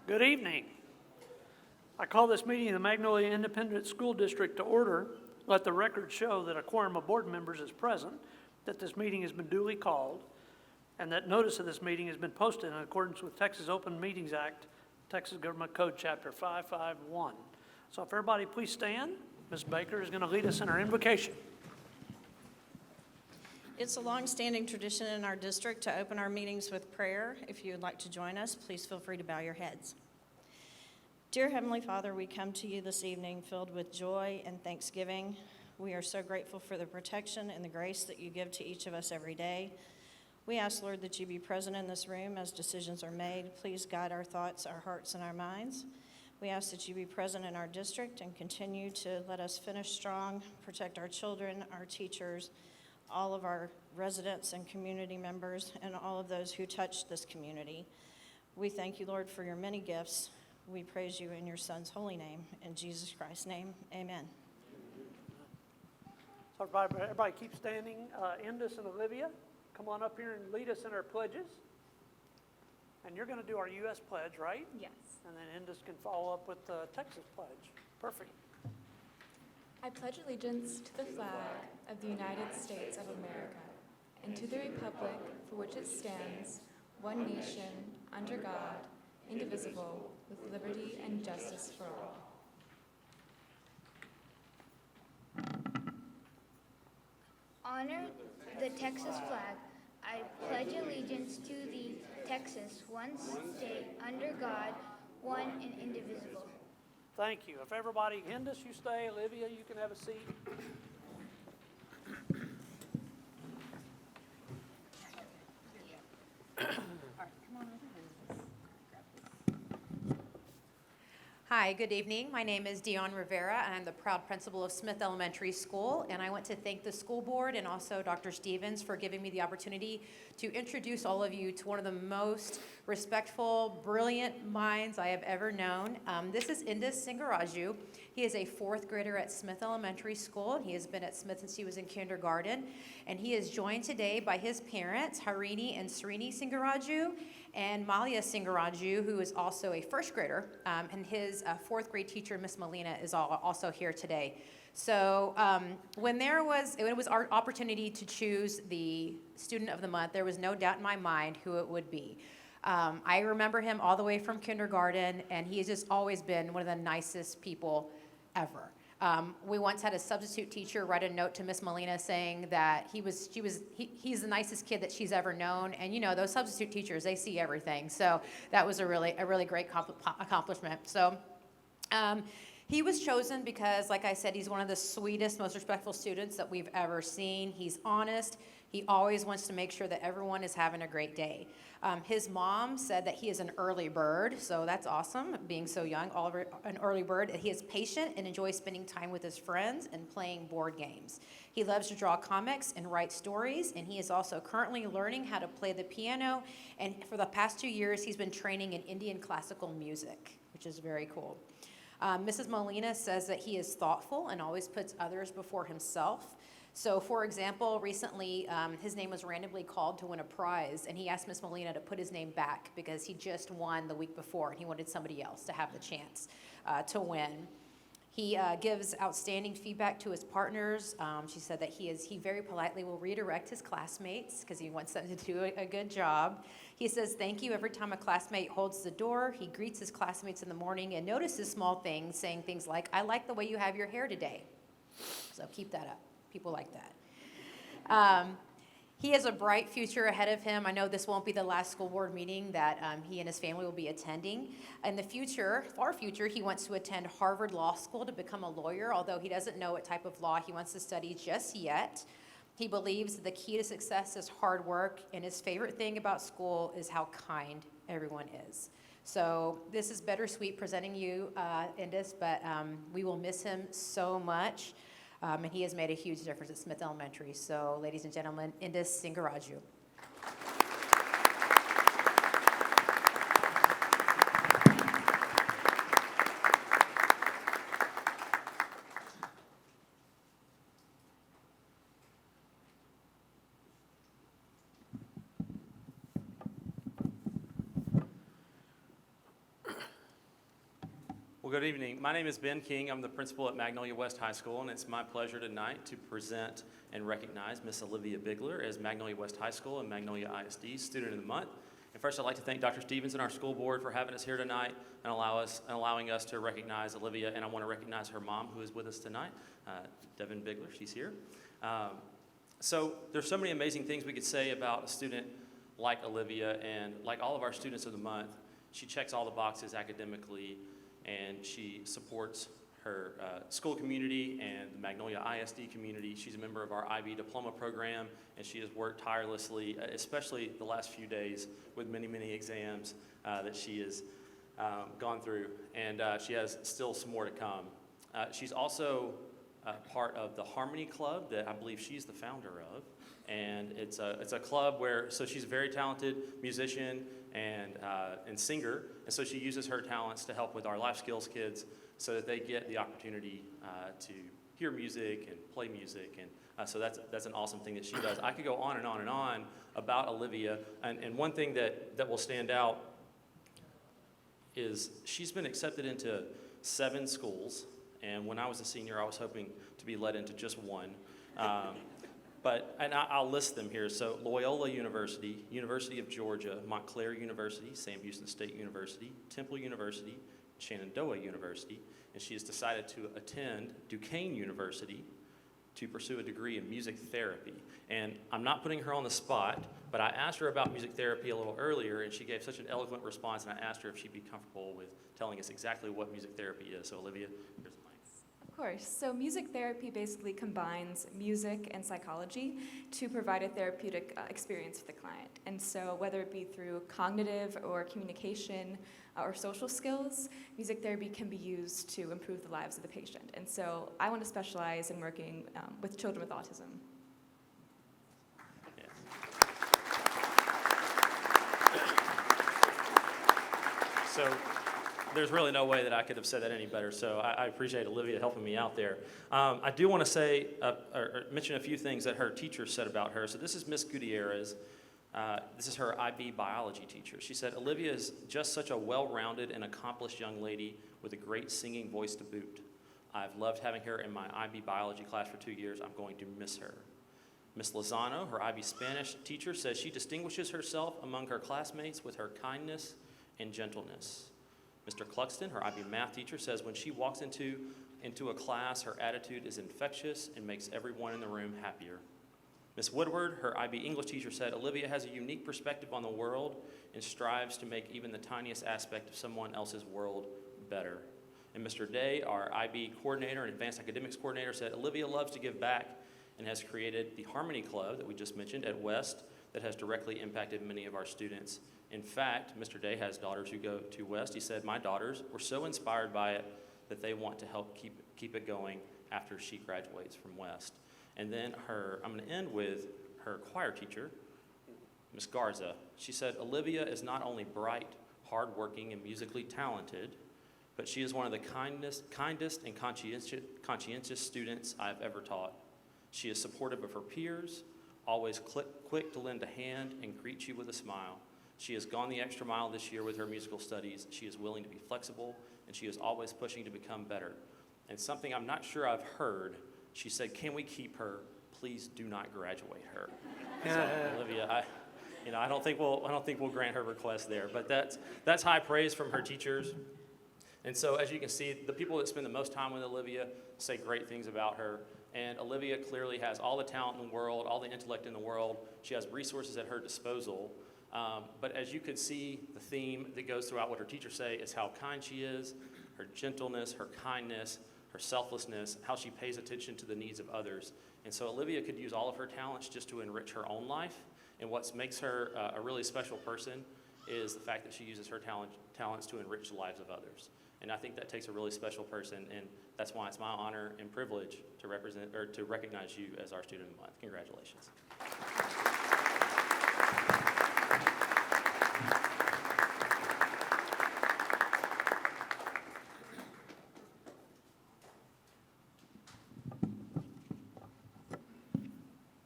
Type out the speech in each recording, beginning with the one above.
Good evening. I call this meeting of the Magnolia Independent School District to order. Let the record show that a quorum of board members is present, that this meeting has been duly called, and that notice of this meeting has been posted in accordance with Texas Open Meetings Act, Texas Government Code Chapter 551. So if everybody please stand, Ms. Baker is going to lead us in our invocation. It's a long-standing tradition in our district to open our meetings with prayer. If you would like to join us, please feel free to bow your heads. Dear Heavenly Father, we come to you this evening filled with joy and thanksgiving. We are so grateful for the protection and the grace that you give to each of us every day. We ask, Lord, that you be present in this room as decisions are made. Please guide our thoughts, our hearts, and our minds. We ask that you be present in our district and continue to let us finish strong, protect our children, our teachers, all of our residents and community members, and all of those who touch this community. We thank you, Lord, for your many gifts. We praise you in your Son's holy name. In Jesus Christ's name, amen. So everybody keep standing. Indus and Olivia, come on up here and lead us in our pledges. And you're going to do our U.S. pledge, right? Yes. And then Indus can follow up with the Texas pledge. Perfect. I pledge allegiance to the flag of the United States of America and to the republic for which it stands, one nation, under God, indivisible, with liberty and justice for all. Honor the Texas flag. I pledge allegiance to the Texas, one state, under God, one and indivisible. Thank you. If everybody, Indus, you stay. Olivia, you can have a seat. Hi, good evening. My name is Dion Rivera, and I'm the proud principal of Smith Elementary School, and I want to thank the school board and also Dr. Stevens for giving me the opportunity to introduce all of you to one of the most respectful, brilliant minds I have ever known. This is Indus Singaraju. He is a fourth grader at Smith Elementary School. He has been at Smith since he was in kindergarten, and he is joined today by his parents, Harini and Srini Singaraju, and Malia Singaraju, who is also a first grader, and his fourth grade teacher, Miss Molina, is also here today. So when it was our opportunity to choose the student of the month, there was no doubt in my mind who it would be. I remember him all the way from kindergarten, and he has just always been one of the nicest people ever. We once had a substitute teacher write a note to Miss Molina saying that he's the nicest kid that she's ever known, and you know those substitute teachers, they see everything. So that was a really great accomplishment. So he was chosen because, like I said, he's one of the sweetest, most respectful students that we've ever seen. He's honest. He always wants to make sure that everyone is having a great day. His mom said that he is an early bird, so that's awesome, being so young, an early bird. He is patient and enjoys spending time with his friends and playing board games. He loves to draw comics and write stories, and he is also currently learning how to play the piano, and for the past 2 years, he's been training in Indian classical music, which is very cool. Mrs. Molina says that he is thoughtful and always puts others before himself. So, for example, recently his name was randomly called to win a prize, and he asked Miss Molina to put his name back because he just won the week before, and he wanted somebody else to have the chance to win. He gives outstanding feedback to his partners. She said that he very politely will redirect his classmates because he wants them to do a good job. He says thank you every time a classmate holds the door. He greets his classmates in the morning and notices small things, saying things like, "I like the way you have your hair today." So keep that up. People like that. He has a bright future ahead of him. I know this won't be the last school board meeting that he and his family will be attending. In the future, far future, he wants to attend Harvard Law School to become a lawyer, although he doesn't know what type of law he wants to study just yet. He believes the key to success is hard work, and his favorite thing about school is how kind everyone is. So this is bittersweet presenting you, Indus, but we will miss him so much. And he has made a huge difference at Smith Elementary. So, ladies and gentlemen, Indus Singaraju. Well, good evening. My name is Ben King. I'm the principal at Magnolia West High School, and it's my pleasure tonight to present and recognize Miss Olivia Bigler as Magnolia West High School and Magnolia ISD Student of the Month. And first, I'd like to thank Dr. Stevens and our school board for having us here tonight and allowing us to recognize Olivia. And I want to recognize her mom, who is with us tonight, Devin Bigler. She's here. So there's so many amazing things we could say about a student like Olivia, and like all of our students of the month, she checks all the boxes academically, and she supports her school community and the Magnolia ISD community. She's a member of our IB diploma program, and she has worked tirelessly, especially the last few days with many, many exams that she has gone through, and she has still some more to come. She's also part of the Harmony Club that I believe she's the founder of, and it's a club where, so she's a very talented musician and singer, and so she uses her talents to help with our life skills kids so that they get the opportunity to hear music and play music, and so that's an awesome thing that she does. I could go on and on and on about Olivia, and one thing that will stand out is she's been accepted into 7 schools, and when I was a senior, I was hoping to be let into just one. I'll list them here. So Loyola University, University of Georgia, Montclair University, Sam Houston State University, Temple University, Shenandoah University, and she has decided to attend Duquesne University to pursue a degree in music therapy. And I'm not putting her on the spot, but I asked her about music therapy a little earlier, and she gave such an eloquent response, and I asked her if she'd be comfortable with telling us exactly what music therapy is. So Olivia, here's the mic. Of course. So music therapy basically combines music and psychology to provide a therapeutic experience for the client. And so whether it be through cognitive or communication or social skills, music therapy can be used to improve the lives of the patient. And so I want to specialize in working with children with autism. So there's really no way that I could have said that any better, so I appreciate Olivia helping me out there. I do want to say, or mention a few things that her teacher said about her. So this is Miss Gutierrez. This is her IB biology teacher. She said, Olivia is just such a well-rounded and accomplished young lady with a great singing voice to boot. I've loved having her in my IB biology class for 2 years. I'm going to miss her. Miss Lozano, her IB Spanish teacher, says she distinguishes herself among her classmates with her kindness and gentleness. Mr. Cluxton, her IB math teacher, says when she walks into a class, her attitude is infectious and makes everyone in the room happier. Miss Woodward, her IB English teacher, said Olivia has a unique perspective on the world and strives to make even the tiniest aspect of someone else's world better. And Mr. Day, our IB coordinator and advanced academics coordinator, said Olivia loves to give back and has created the Harmony Club that we just mentioned at West that has directly impacted many of our students. In fact, Mr. Day has daughters who go to West. He said, my daughters were so inspired by it that they want to help keep it going after she graduates from West. And then I'm going to end with her choir teacher, Miss Garza. She said, Olivia is not only bright, hardworking, and musically talented, but she is one of the kindest and conscientious students I've ever taught. She is supportive of her peers, always quick to lend a hand and greet you with a smile. She has gone the extra mile this year with her musical studies. She is willing to be flexible, and she is always pushing to become better. And something I'm not sure I've heard, she said, can we keep her? Please do not graduate her. So, Olivia, I don't think we'll grant her request there, but that's high praise from her teachers. And so as you can see, the people that spend the most time with Olivia say great things about her. And Olivia clearly has all the talent in the world, all the intellect in the world. She has resources at her disposal. But as you could see, the theme that goes throughout what her teachers say is how kind she is, her gentleness, her kindness, her selflessness, how she pays attention to the needs of others. And so Olivia could use all of her talents just to enrich her own life. And what makes her a really special person is the fact that she uses her talents to enrich the lives of others. And I think that takes a really special person, and that's why it's my honor and privilege to recognize you as our Student of the Month. Congratulations.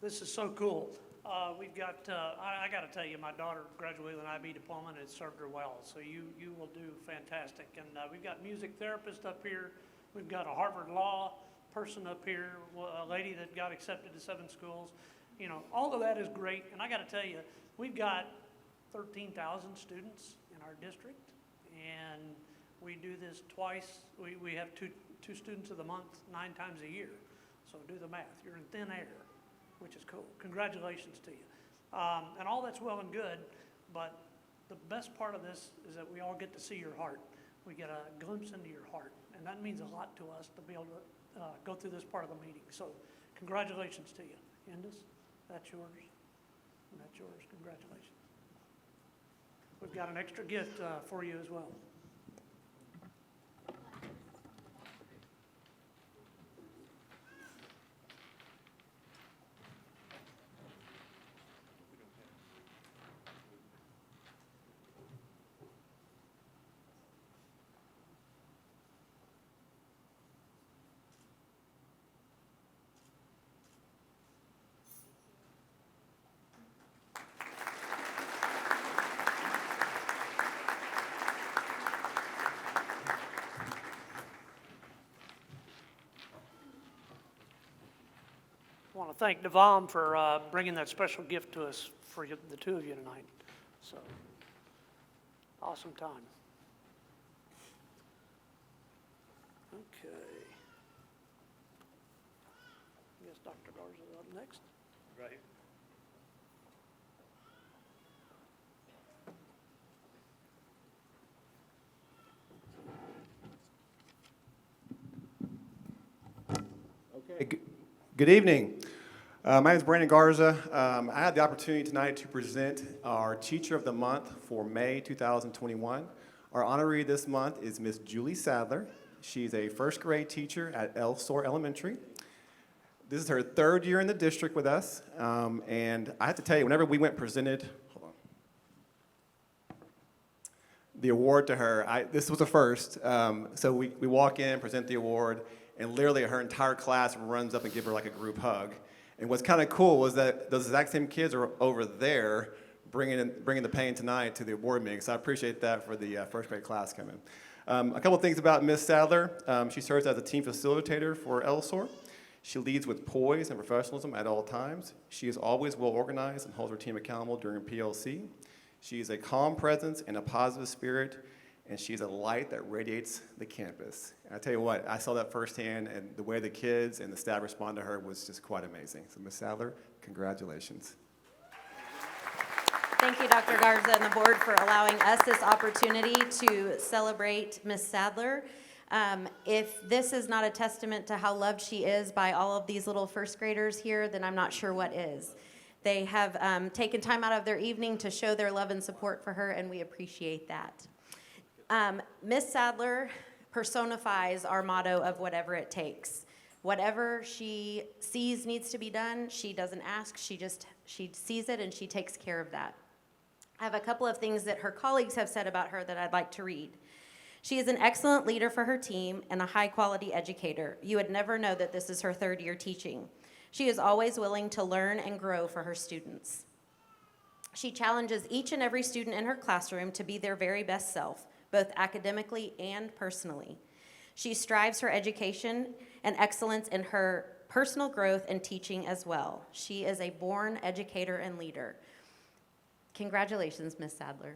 This is so cool. We've got, I got to tell you, my daughter graduated with an IB diploma, and it served her well. So you will do fantastic. And we've got music therapists up here. We've got a Harvard Law person up here, a lady that got accepted to 7 schools. You know, all of that is great. And I got to tell you, we've got 13,000 students in our district, and we do this twice. We have two students of the month 9 times a year. So do the math. You're in thin air, which is cool. Congratulations to you. And all that's well and good, but the best part of this is that we all get to see your heart. We get a glimpse into your heart, and that means a lot to us to be able to go through this part of the meeting. So congratulations to you. Indus, that's yours, and that's yours. Congratulations. We've got an extra gift for you as well. I want to thank Devam for bringing that special gift to us for you, the 2 of you tonight. So, awesome time. Okay. I guess Dr. Garza is up next. Right here. Okay. Good evening. My name is Brandon Garza. I had the opportunity tonight to present our Teacher of the Month for May 2021. Our honoree this month is Miss Julie Sadler. She's a first grade teacher at Elsor Elementary. This is her 3rd year in the district with us, and I have to tell you, whenever we went presented, the award to her, this was a first. So we walk in, present the award, and literally her entire class runs up and give her like a group hug. And what's kind of cool was that those exact same kids are over there bringing the pain tonight to the award meeting. So I appreciate that for the first grade class coming. A couple things about Miss Sadler. She serves as a team facilitator for Elsor. She leads with poise and professionalism at all times. She is always well organized and holds her team accountable during PLC. She is a calm presence and a positive spirit, and she's a light that radiates the campus. And I tell you what, I saw that firsthand, and the way the kids and the staff respond to her was just quite amazing. So Ms. Sadler, congratulations. Thank you, Dr. Garza and the board for allowing us this opportunity to celebrate Ms. Sadler. If this is not a testament to how loved she is by all of these little first graders here, then I'm not sure what is. They have taken time out of their evening to show their love and support for her, and we appreciate that. Ms. Sadler personifies our motto of whatever it takes. Whatever she sees needs to be done, she doesn't ask, she sees it and she takes care of that. I have a couple of things that her colleagues have said about her that I'd like to read. She is an excellent leader for her team and a high-quality educator. You would never know that this is her 3rd year teaching. She is always willing to learn and grow for her students. She challenges each and every student in her classroom to be their very best self, both academically and personally. She strives for education and excellence in her personal growth and teaching as well. She is a born educator and leader. Congratulations, Ms. Sadler.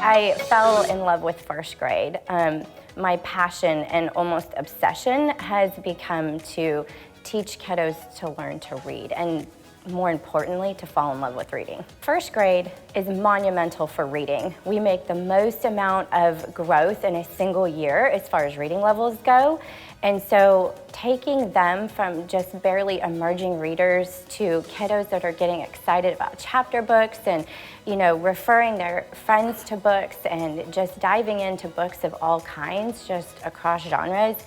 I fell in love with first grade. My passion and almost obsession has become to teach kiddos to learn to read, and more importantly, to fall in love with reading. First grade is monumental for reading. We make the most amount of growth in a single year as far as reading levels go. And so taking them from just barely emerging readers to kiddos that are getting excited about chapter books and, referring their friends to books and just diving into books of all kinds, just across genres,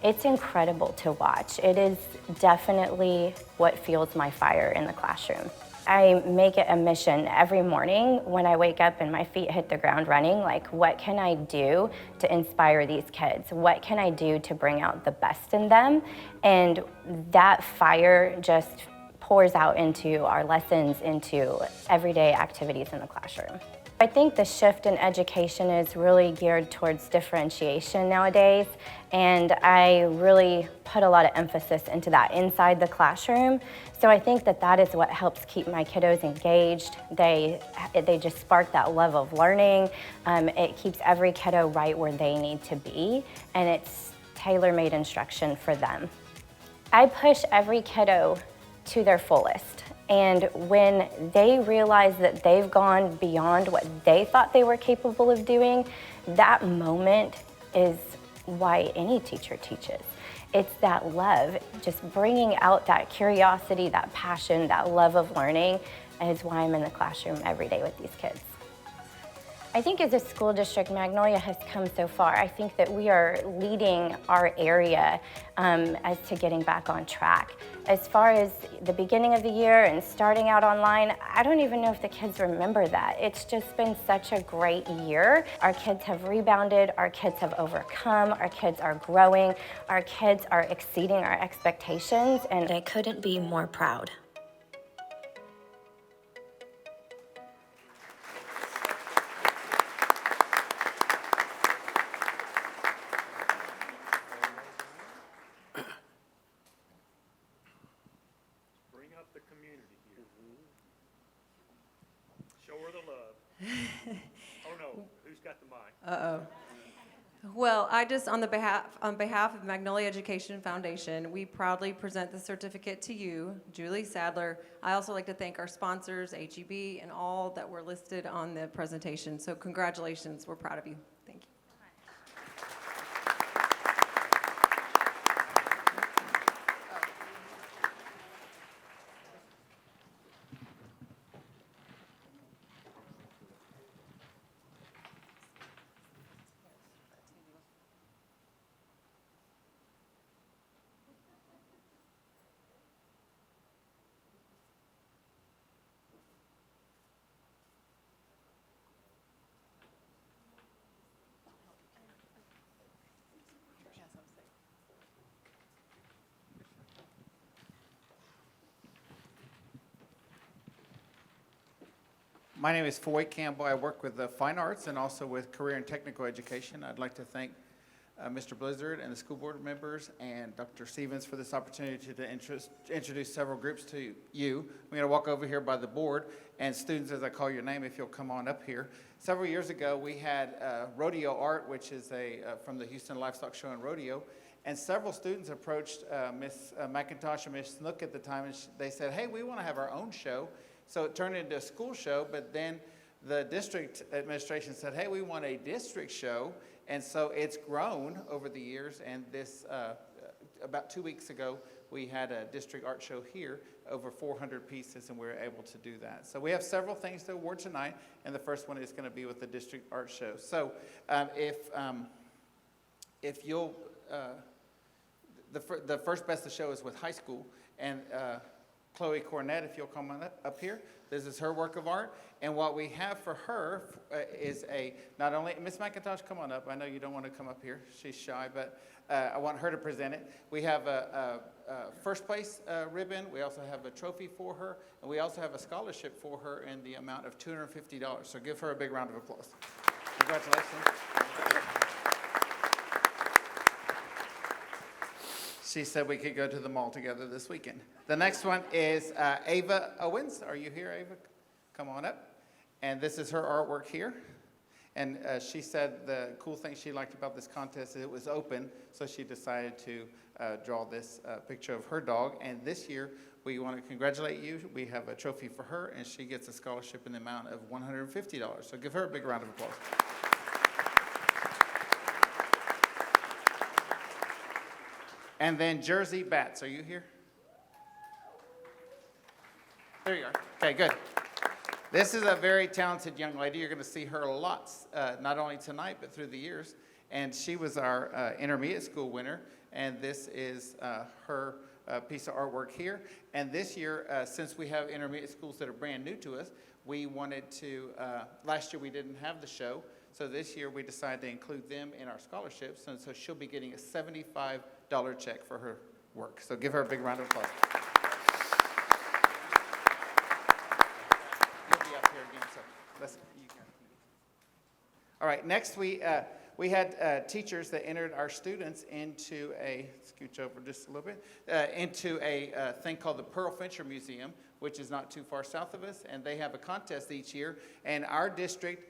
it's incredible to watch. It is definitely what fuels my fire in the classroom. I make it a mission every morning when I wake up and my feet hit the ground running, like, what can I do to inspire these kids? What can I do to bring out the best in them? And that fire just pours out into our lessons, into everyday activities in the classroom. I think the shift in education is really geared towards differentiation nowadays, and I really put a lot of emphasis into that inside the classroom. So I think that that is what helps keep my kiddos engaged. They just spark that love of learning. It keeps every kiddo right where they need to be, and it's tailor-made instruction for them. I push every kiddo to their fullest. And when they realize that they've gone beyond what they thought they were capable of doing, that moment is why any teacher teaches. It's that love, just bringing out that curiosity, that passion, that love of learning is why I'm in the classroom every day with these kids. I think as a school district, Magnolia has come so far. I think that we are leading our area as to getting back on track. As far as the beginning of the year and starting out online, I don't even know if the kids remember that. It's just been such a great year. Our kids have rebounded, our kids have overcome, our kids are growing, our kids are exceeding our expectations, and I couldn't be more proud. Bring up the community here. Show her the love. Oh no, who's got the mic? Uh-oh. Well, I just, on behalf of Magnolia Education Foundation, we proudly present the certificate to you, Julie Sadler. I also like to thank our sponsors, HEB, and all that were listed on the presentation. So congratulations, we're proud of you. Thank you. My name is Foy Campbell. I work with the fine arts and also with career and technical education. I'd like to thank Mr. Blizzard and the school board members and Dr. Stevens for this opportunity to introduce several groups to you. I'm going to walk over here by the board, and students, as I call your name, if you'll come on up here. Several years ago, we had Rodeo Art, which is from the Houston Livestock Show and Rodeo, and several students approached Miss McIntosh and Miss Snook at the time, and they said, hey, we want to have our own show. So it turned into a school show, but then the district administration said, hey, we want a district show. And so it's grown over the years, and this, about 2 weeks ago, we had a district art show here, over 400 pieces, and we were able to do that. So we have several things to award tonight, and the first one is going to be with the district art show. So if you'll, the first best of show is with high school, and Chloe Cornett, if you'll come on up here. This is her work of art. And what we have for her is not only, Miss McIntosh, come on up. I know you don't want to come up here. She's shy, but I want her to present it. We have a first place ribbon. We also have a trophy for her. And we also have a scholarship for her in the amount of $250. So give her a big round of applause. Congratulations. She said we could go to the mall together this weekend. The next one is Ava Owens. Are you here, Ava? Come on up. And this is her artwork here. And she said the cool thing she liked about this contest is it was open, so she decided to draw this picture of her dog. And this year, we want to congratulate you. We have a trophy for her, and she gets a scholarship in the amount of $150. So give her a big round of applause. And then Jersey Bats, are you here? There you are. Okay, good. This is a very talented young lady. You're going to see her lots, not only tonight, but through the years. And she was our intermediate school winner. And this is her piece of artwork here. And this year, since we have intermediate schools that are brand new to us, we wanted to, last year we didn't have the show, so this year we decided to include them in our scholarships, and so she'll be getting a $75 check for her work. So give her a big round of applause. You'll be up here again, so you can. All right, next we had teachers that entered our students into scooch over just a little bit, into a thing called the Fincher Museum, which is not too far south of us, and they have a contest each year, and our district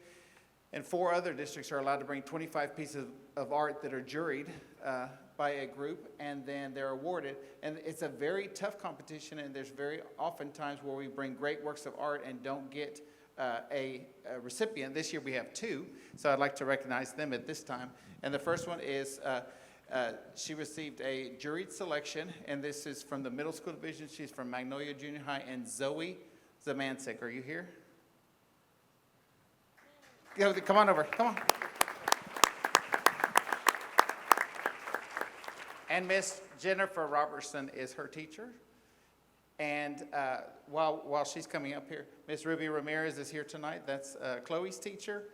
and 4 other districts are allowed to bring 25 pieces of art that are juried by a group, and then they're awarded. And it's a very tough competition, and there's very often times where we bring great works of art and don't get a recipient. This year we have 2, so I'd like to recognize them at this time. And the first one is, she received a juried selection, and this is from the middle school division. She's from Magnolia Junior High, and Zoe Zamansik. Are you here? Come on over, come on. And Miss Jennifer Robertson is her teacher. And while she's coming up here, Miss Ruby Ramirez is here tonight. That's Chloe's teacher.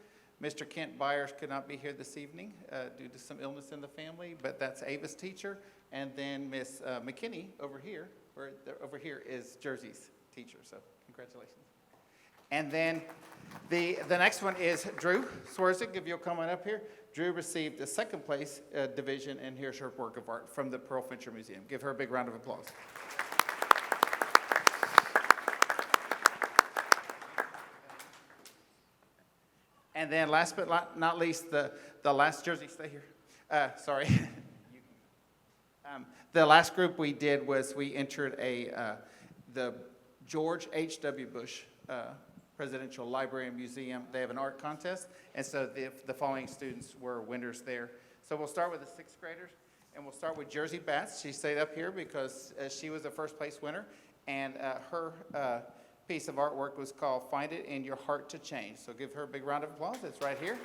Mr. Kent Byers could not be here this evening due to some illness in the family, but that's Ava's teacher. And then Miss McKinney over here is Jersey's teacher. So congratulations. And then the next one is Drew Swerzik, if you'll come on up here. Drew received the second place division, and here's her work of art from the Fincher Museum. Give her a big round of applause. And then last but not least, the last Jersey, stay here. Sorry. The last group we did was we entered the George H.W. Bush Presidential Library and Museum. They have an art contest, and so the following students were winners there. So we'll start with the 6th graders, and we'll start with Jersey Batts. She stayed up here because she was a first place winner, and her piece of artwork was called Find It in Your Heart to Change. So give her a big round of applause. It's right here.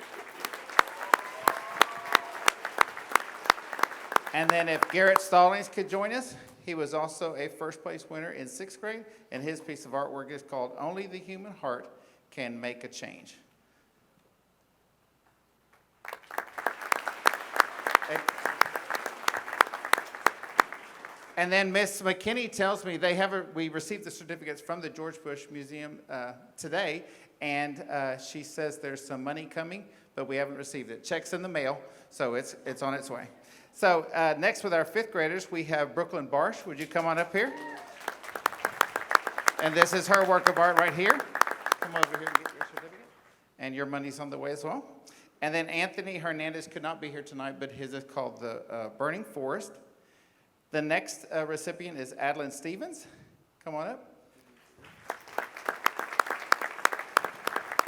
And then if Garrett Stallings could join us, he was also a first place winner in 6th grade, and his piece of artwork is called Only the Human Heart Can Make a Change. And then Miss McKinney tells me we received the certificates from the George Bush Museum today, and she says there's some money coming, but we haven't received it. Check's in the mail, so it's on its way. So next with our 5th graders, we have Brooklyn Barsh. Would you come on up here? And this is her work of art right here. Come over here and get your certificate. And your money's on the way as well. And then Anthony Hernandez could not be here tonight, but his is called the Burning Forest. The next recipient is Adeline Stevens. Come on up.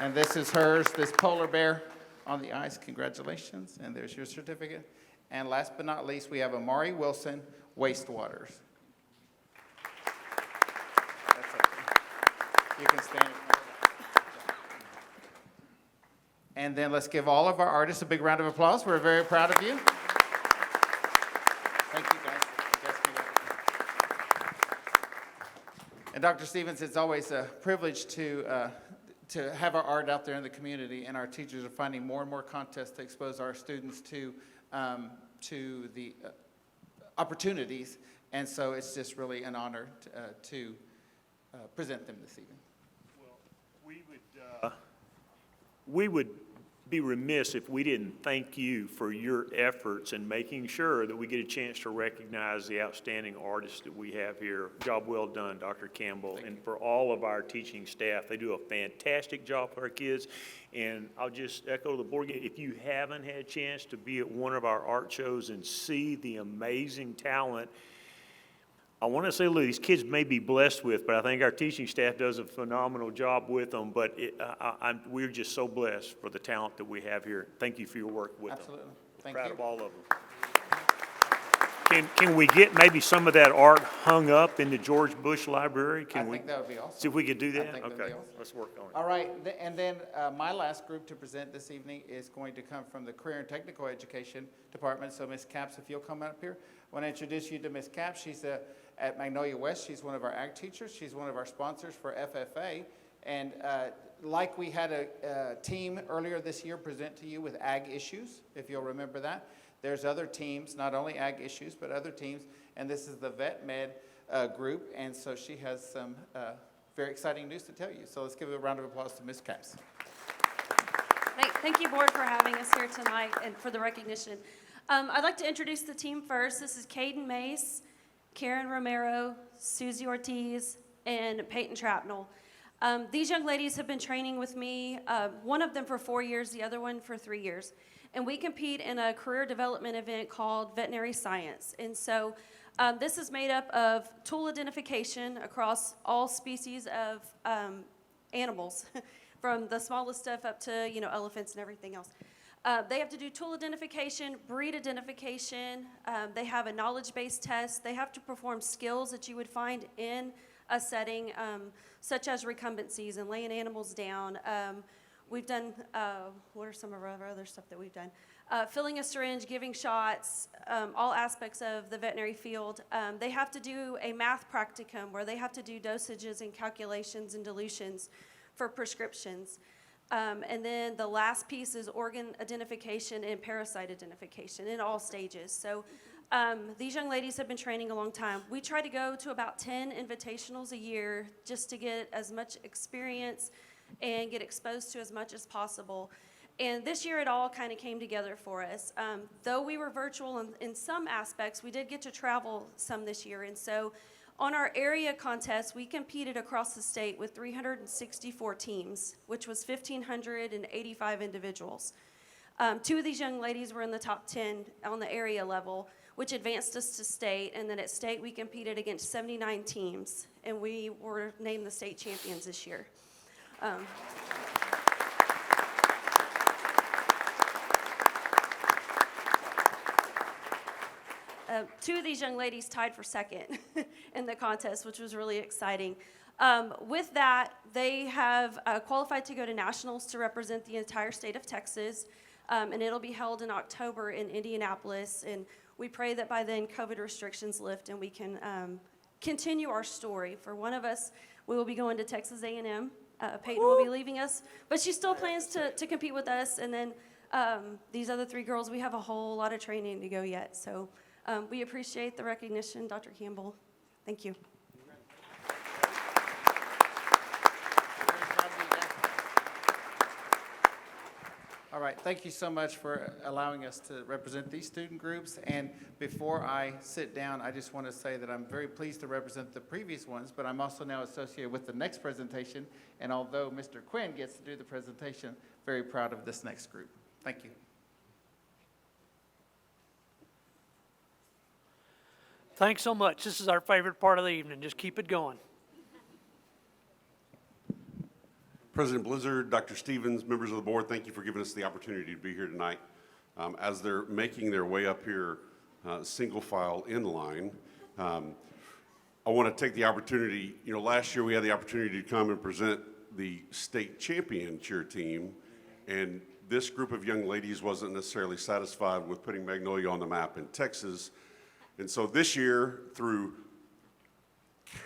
And this is hers, this polar bear on the ice. Congratulations. And there's your certificate. And last but not least, we have Amari Wilson, Wastewaters. That's okay. You can stand. And then let's give all of our artists a big round of applause. We're very proud of you. Thank you, guys. And Dr. Stevens, it's always a privilege to have our art out there in the community, and our teachers are finding more and more contests to expose our students to the opportunities, and so it's just really an honor to present them this evening. Well, we would be remiss if we didn't thank you for your efforts in making sure that we get a chance to recognize the outstanding artists that we have here. Job well done, Dr. Campbell, and for all of our teaching staff. They do a fantastic job for our kids, and I'll just echo the board again. If you haven't had a chance to be at one of our art shows and see the amazing talent, I want to say, look, these kids may be blessed with, but I think our teaching staff does a phenomenal job with them. But we're just so blessed for the talent that we have here. Thank you for your work with them. Absolutely. Thank Proud you. of all of them. Can we get maybe some of that art hung up in the George Bush Library? I think that would be awesome. See if we could do that? think that'd be Okay, awesome. let's work on it. All right, and then my last group to present this evening is going to come from the Career and Technical Education Department. So Ms. Capps, if you'll come up here. I want to introduce you to Ms. Capps. She's at Magnolia West. She's one of our ag teachers. She's one of our sponsors for FFA. And like we had a team earlier this year present to you with ag issues, if you'll remember that. There's other teams, not only ag issues, but other teams. And this is the Vet Med group. And so she has some very exciting news to tell you. So let's give a round of applause to Ms. Capps. Thank you, Board, for having us here tonight and for the recognition. I'd like to introduce the team first. This is Caden Mace, Karen Romero, Susie Ortiz, and Peyton Trapnell. These young ladies have been training with me, one of them for 4 years, the other one for 3 years. And we compete in a career development event called Veterinary Science. And so this is made up of tool identification across all species of animals, from the smallest stuff up to, elephants and everything else. They have to do tool identification, breed identification. They have a knowledge-based test. They have to perform skills that you would find in a setting, such as recumbencies and laying animals down. We've done, what are some of our other stuff that we've done? Filling a syringe, giving shots, all aspects of the veterinary field. They have to do a math practicum where they have to do dosages and calculations and dilutions for prescriptions. And then the last piece is organ identification and parasite identification in all stages. So these young ladies have been training a long time. We try to go to about 10 invitationals a year just to get as much experience and get exposed to as much as possible. And this year it all kind of came together for us. Though we were virtual in some aspects, we did get to travel some this year. And so on our area contest, we competed across the state with 364 teams, which was 1,585 individuals. 2 of these young ladies were in the top 10 on the area level, which advanced us to state. And then at state, we competed against 79 teams, and we were named the state champions this year. 2 of these young ladies tied for second in the contest, which was really exciting. With that, they have qualified to go to nationals to represent the entire state of Texas, and it'll be held in October in Indianapolis. And we pray that by then COVID restrictions lift and we can continue our story. For one of us, we will be going to Texas A&M. Peyton will be leaving us, but she still plans to compete with us. And then these other 3 girls, we have a whole lot of training to go yet. So we appreciate the recognition, Dr. Campbell. Thank you. All right, thank you so much for allowing us to represent these student groups. And before I sit down, I just want to say that I'm very pleased to represent the previous ones, but I'm also now associated with the next presentation. And although Mr. Quinn gets to do the presentation, very proud of this next group. Thank you. Thanks so much. This is our favorite part of the evening. Just keep it going. President Blizzard, Dr. Stevens, members of the board, thank you for giving us the opportunity to be here tonight. As they're making their way up here, single file in line, I want to take the opportunity, last year we had the opportunity to come and present the state champion cheer team, and this group of young ladies wasn't necessarily satisfied with putting Magnolia on the map in Texas. And so this year, through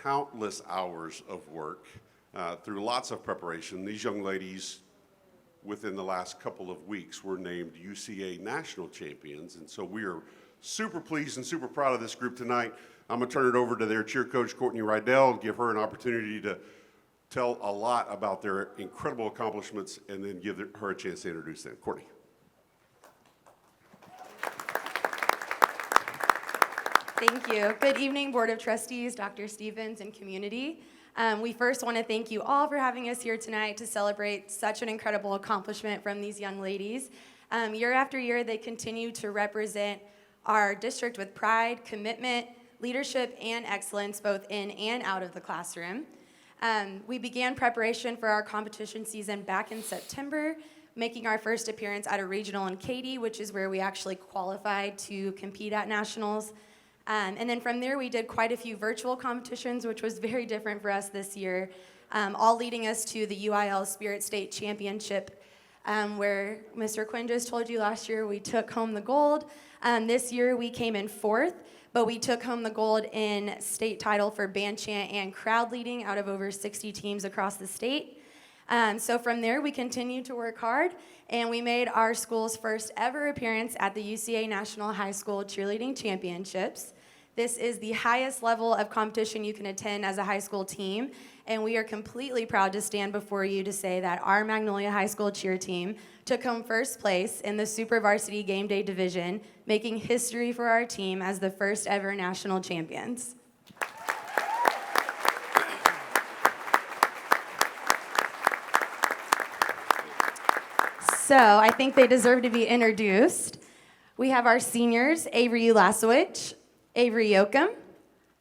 countless hours of work, through lots of preparation, these young ladies, within the last couple of weeks, were named UCA National Champions. And so we are super pleased and super proud of this group tonight. I'm going to turn it over to their cheer coach, Courtney Rydell, and give her an opportunity to tell a lot about their incredible accomplishments and then give her a chance to introduce them. Courtney. Thank you. Good evening, Board of Trustees, Dr. Stevens, and community. We first want to thank you all for having us here tonight to celebrate such an incredible accomplishment from these young ladies. Year after year, they continue to represent our district with pride, commitment, leadership, and excellence, both in and out of the classroom. We began preparation for our competition season back in September, making our first appearance at a regional in Katy, which is where we actually qualified to compete at nationals. And then from there, we did quite a few virtual competitions, which was very different for us this year, all leading us to the UIL Spirit State Championship, where Mr. Quinn just told you last year we took home the gold. This year, we came in 4th, but we took home the gold in state title for band chant and crowd leading out of over 60 teams across the state. So from there, we continued to work hard, and we made our school's first ever appearance at the UCA National High School Cheerleading Championships. This is the highest level of competition you can attend as a high school team, and we are completely proud to stand before you to say that our Magnolia High School cheer team took home first place in the Super Varsity Game Day division, making history for our team as the first ever national champions. So I think they deserve to be introduced. We have our seniors, Avery Ulasowicz, Avery Yoakum,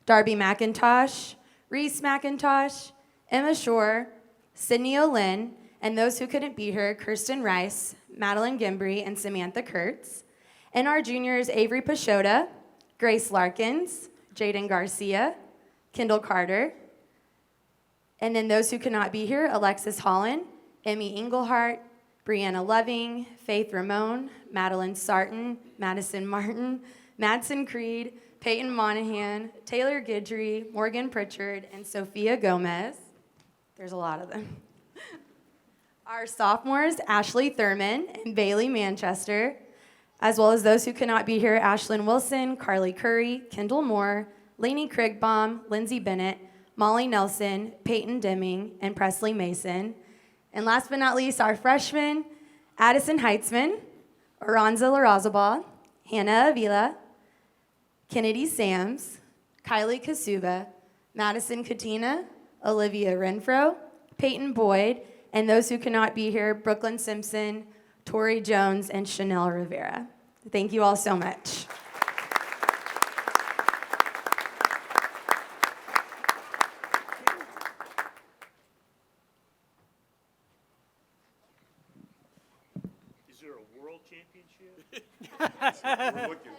Darby McIntosh, Reese McIntosh, Emma Shore, Sydney Olin, and those who couldn't be here, Kirsten Rice, Madeline Gimbry, and Samantha Kurtz. And our juniors, Avery Pashota, Grace Larkins, Jaden Garcia, Kendall Carter. And then those who could not be here, Alexis Holland, Emmy Englehart, Brianna Loving, Faith Ramone, Madeline Sarton, Madison Martin, Madsen Creed, Peyton Monahan, Taylor Guidry, Morgan Pritchard, and Sophia Gomez. There's a lot of them. Our sophomores, Ashley Thurman and Bailey Manchester, as well as those who could not be here, Ashlyn Wilson, Carly Curry, Kendall Moore, Lainey Kriegbaum, Lindsay Bennett, Molly Nelson, Peyton Deming, and Presley Mason. And last but not least, our freshmen, Addison Heitzman, Aranza Larazabal, Hannah Avila, Kennedy Sams, Kylie Kasuba, Madison Katina, Olivia Renfro, Peyton Boyd, and those who cannot be here, Brooklyn Simpson, Tori Jones, and Chanel Rivera. Thank you all so much. Is there a world championship? We're looking.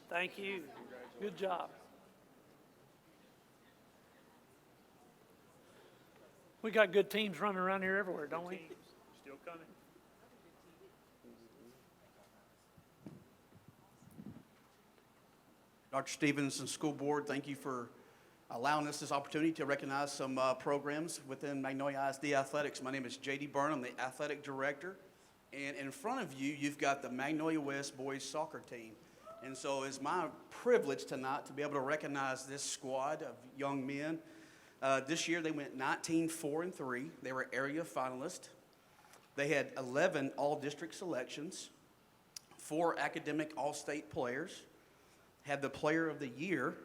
Thank you. Good job. We got good teams running around here everywhere, don't we? Still coming. Dr. Stevens and School Board, thank you for allowing us this opportunity to recognize some programs within Magnolia ISD Athletics. My name is J.D. Burnham, the athletic director. And in front of you, you've got the Magnolia West boys soccer team. And so it's my privilege tonight to be able to recognize this squad of young men. This year they went 19-4-3. They were area finalists. They had 11 all-district selections, 4 academic all-state players, had the player of the year.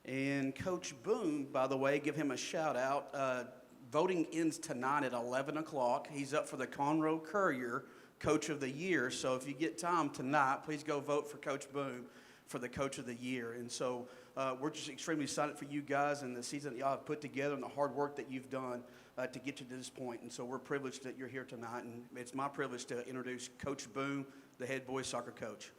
And Coach Boone, by the way, give him a shout out. Voting ends tonight at 11 o'clock. He's up for the Conroe Courier Coach of the Year. So if you get time tonight, please go vote for Coach Boone for the Coach of the Year. And so we're just extremely excited for you guys and the season that y'all have put together and the hard work that you've done to get you to this point. And so we're privileged that you're here tonight. And it's my privilege to introduce Coach Boone, the head boys soccer coach.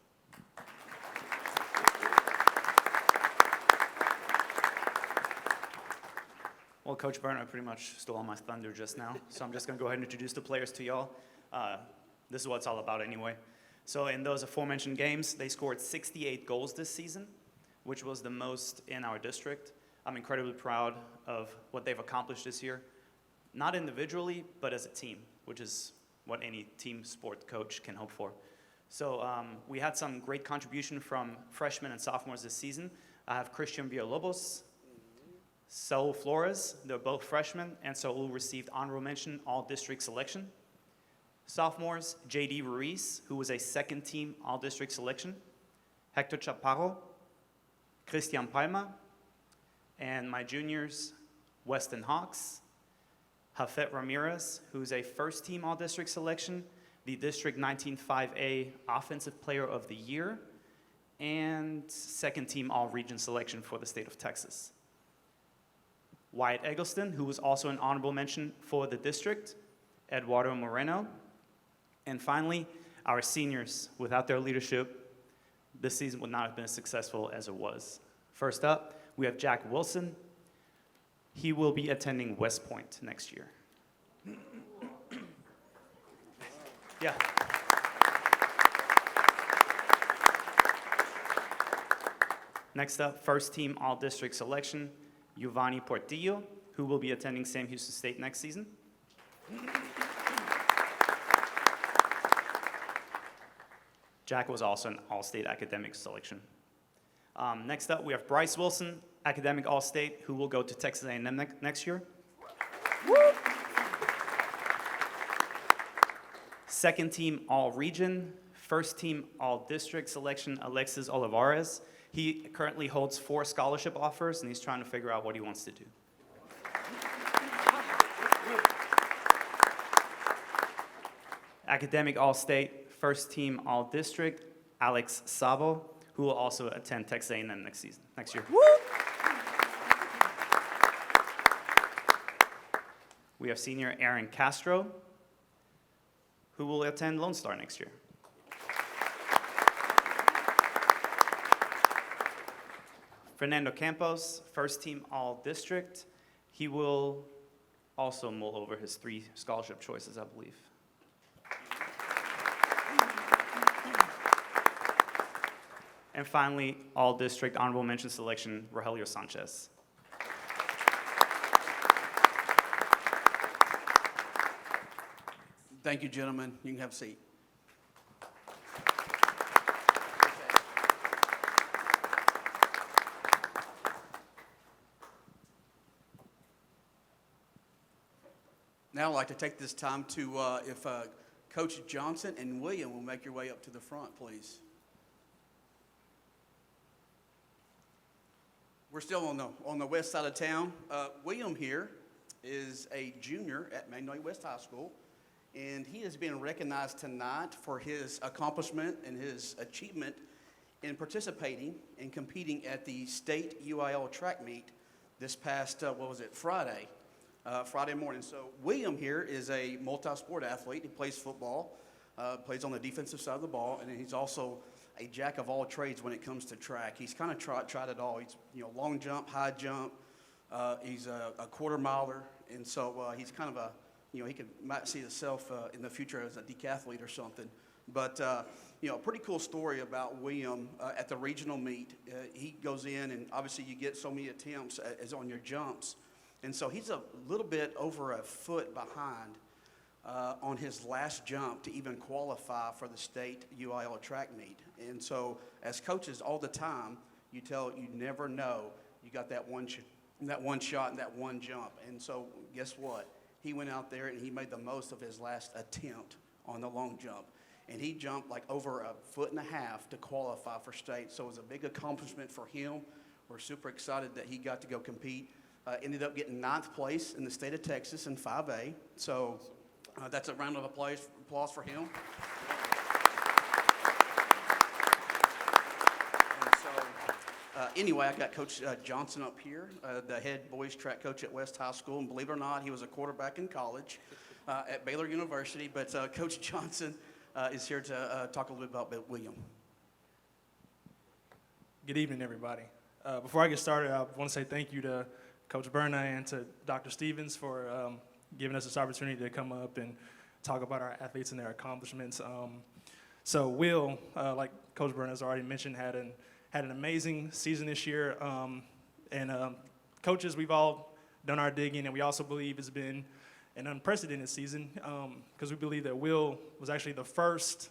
Well, Coach Burnham pretty much stole all my thunder just now, so I'm just going to go ahead and introduce the players to y'all. This is what it's all about anyway. So in those aforementioned games, they scored 68 goals this season, which was the most in our district. I'm incredibly proud of what they've accomplished this year, not individually, but as a team, which is what any team sport coach can hope for. So we had some great contribution from freshmen and sophomores this season. I have Christian Villalobos, Saul Flores, they're both freshmen, and Saul received honorable mention all-district selection. Sophomores, J.D. Ruiz, who was a second-team all-district selection. Hector Chaparro, Christian Palma, and my juniors, Weston Hawks, Jafet Ramirez, who's a first-team all-district selection, the District 19-5A Offensive Player of the Year, and second-team all-region selection for the state of Texas. Wyatt Eggleston, who was also an honorable mention for the district, Eduardo Moreno, and finally, Our seniors, without their leadership, this season would not have been as successful as it was. First up, we have Jack Wilson. He will be attending West Point next year. Yeah. Next up, first team all-district selection, Giovanni Portillo, who will be attending Sam Houston State next season. Jack was also an all-state academic selection. Next up, we have Bryce Wilson, academic all-state, who will go to Texas A&M next year. Second team all-region, first team all-district selection, Alexis Olivares. He currently holds 4 scholarship offers, and he's trying to figure out what he wants to do. Academic all-state, first team all-district, Alex Sabo, who will also attend Texas A&M next year. We have senior Aaron Castro, who will attend Lone Star next year. Fernando Campos, first team all-district. He will also mull over his 3 scholarship choices, I believe. And finally, all-district honorable mention selection, Rogelio Sanchez. Thank you, gentlemen. You can have a seat. Now I'd like to take this time to, if Coach Johnson and William will make your way up to the front, please. We're still on the west side of town. William here is a junior at Magnolia West High School, and he is being recognized tonight for his accomplishment and his achievement in participating and competing at the state UIL track meet this past, Friday morning. So William here is a multi-sport athlete. He plays football, plays on the defensive side of the ball, and then he's also a jack of all trades when it comes to track. He's kind of tried it all. He's long jump, high jump. He's a quarter miler, and so he's kind of he might see himself in the future as a decathlete or something. But a pretty cool story about William at the regional meet. He goes in, and obviously you get so many attempts as on your jumps, and so he's a little bit over a foot behind on his last jump to even qualify for the state UIL track meet. And so as coaches all the time, you never know, you got that one shot and that one jump. And so guess what? He went out there and he made the most of his last attempt on the long jump. And he jumped like over a foot and a half to qualify for state. So it was a big accomplishment for him. We're super excited that he got to go compete. Ended up getting 9th place in the state of Texas in 5A. So that's a round of applause for him. And so, anyway, I got Coach Johnson up here, the head boys track coach at West High School. And believe it or not, he was a quarterback in college at Baylor University. But Coach Johnson is here to talk a little bit about William. Good evening, everybody. Before I get started, I want to say thank you to Coach Berna and to Dr. Stevens for giving us this opportunity to come up and talk about our athletes and their accomplishments. So Will, like Coach Berna has already mentioned, had an amazing season this year. Coaches, we've all done our digging, and we also believe it's been an unprecedented season because we believe that Will was actually the first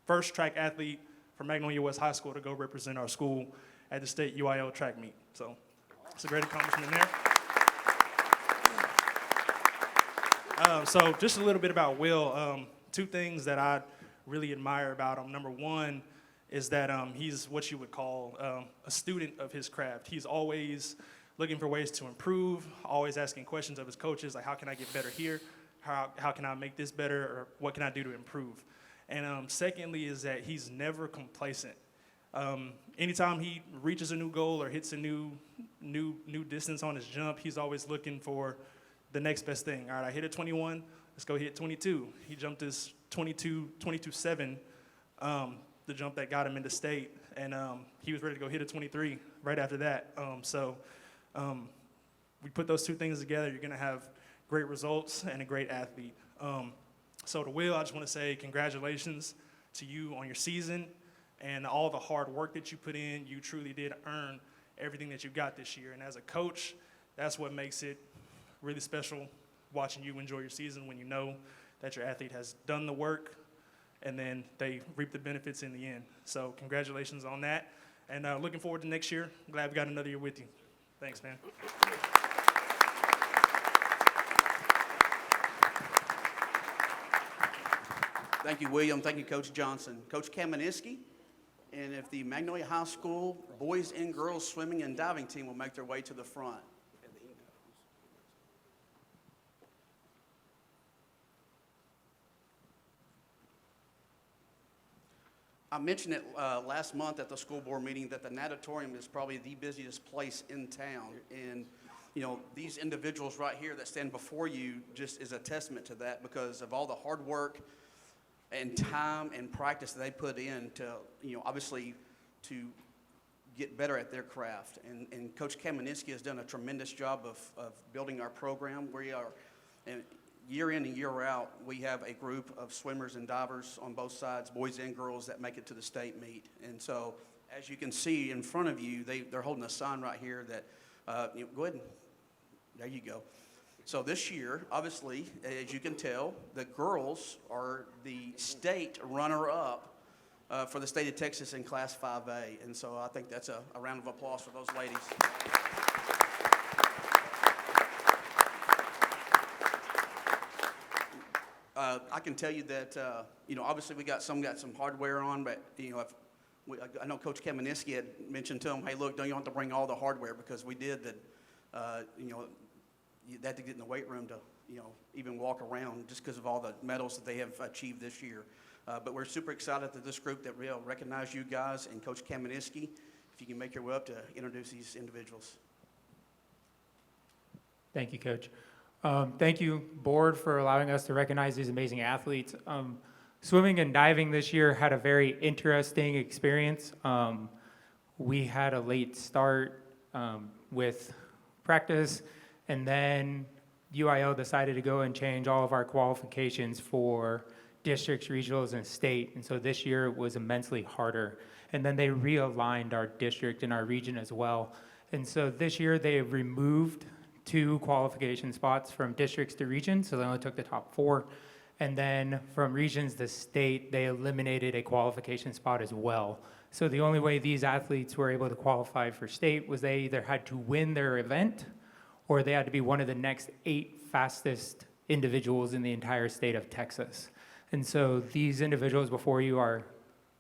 track athlete from Magnolia West High School to go represent our school at the state UIL track meet. So it's a great accomplishment there. So just a little bit about Will. 2 things that I really admire about him. Number 1 is that he's what you would call a student of his craft. He's always looking for ways to improve, always asking questions of his coaches, like how can I get better here? How can I make this better? Or what can I do to improve? And secondly is that he's never complacent. Anytime he reaches a new goal or hits a new distance on his jump, he's always looking for the next best thing. All right, I hit a 21. let's go hit 22. He jumped his 22.7, the jump that got him into state, and he was ready to go hit a 23 right after that. We put those two things together, you're gonna have great results and a great athlete. So to Will, I just wanna say congratulations to you on your season and all the hard work that you put in. You truly did earn everything that you got this year. And as a coach, that's what makes it really special, watching you enjoy your season when you know that your athlete has done the work and then they reap the benefits in the end. So congratulations on that. And looking forward to next year. Glad we got another year with you. Thanks, man. Thank you, William. Thank you, Coach Johnson. Coach Kamenisky, and if the Magnolia High School boys and girls swimming and diving team will make their way to the front. I mentioned it last month at the school board meeting that the natatorium is probably the busiest place in town. And, you know, these individuals right here that stand before you just is a testament to that because of all the hard work and time and practice that they put in to, you know, obviously to get better at their craft. And Coach Kamenisky has done a tremendous job of building our program. We are, and year in and year out, we have a group of swimmers and divers on both sides, boys and girls, that make it to the state meet. And so, as you can see in front of you, they're holding a sign right here that, you know, go ahead and, there you go. So this year, obviously, as you can tell, the girls are the state runner-up for the state of Texas in Class 5A. And so I think that's a round of applause for those ladies. I can tell you that, you know, obviously we got some hardware on, but, you know, I know Coach Kamenisky had mentioned to them, hey, look, don't you have to bring all the hardware because we did that, you know, you had to get in the weight room to, you know, even walk around just because of all the medals that they have achieved this year. But we're super excited that this group that will recognize you guys and Coach Kamenisky, if you can make your way up to introduce these individuals. Thank you, Coach. Thank you, board, for allowing us to recognize these amazing athletes. Swimming and diving this year had a very interesting experience. We had a late start with practice, and then UIL decided to go and change all of our qualifications for districts, regionals, and state. And so this year it was immensely harder. And then they realigned our district and our region as well. And so this year they have removed 2 qualification spots from districts to regions, so they only took the top 4. And then from regions to state, they eliminated a qualification spot as well. So the only way these athletes were able to qualify for state was they either had to win their event or they had to be one of the next 8 fastest individuals in the entire state of Texas. And so these individuals before you are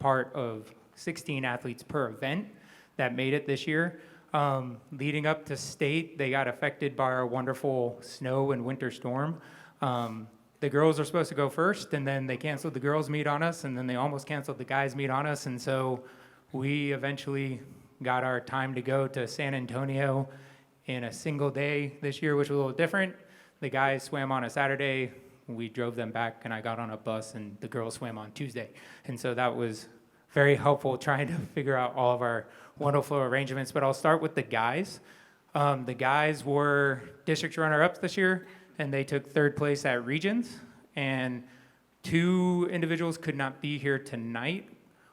part of 16 athletes per event that made it this year. Leading up to state, they got affected by our wonderful snow and winter storm. The girls are supposed to go first, and then they canceled the girls' meet on us, and then they almost canceled the guys' meet on us. And so we eventually got our time to go to San Antonio in a single day this year, which was a little different. The guys swam on a Saturday, we drove them back, and I got on a bus, and the girls swam on Tuesday. And so that was very helpful trying to figure out all of our wonderful arrangements. But I'll start with the guys. The guys were district runner-ups this year, and they took 3rd place at regions. And 2 individuals could not be here tonight.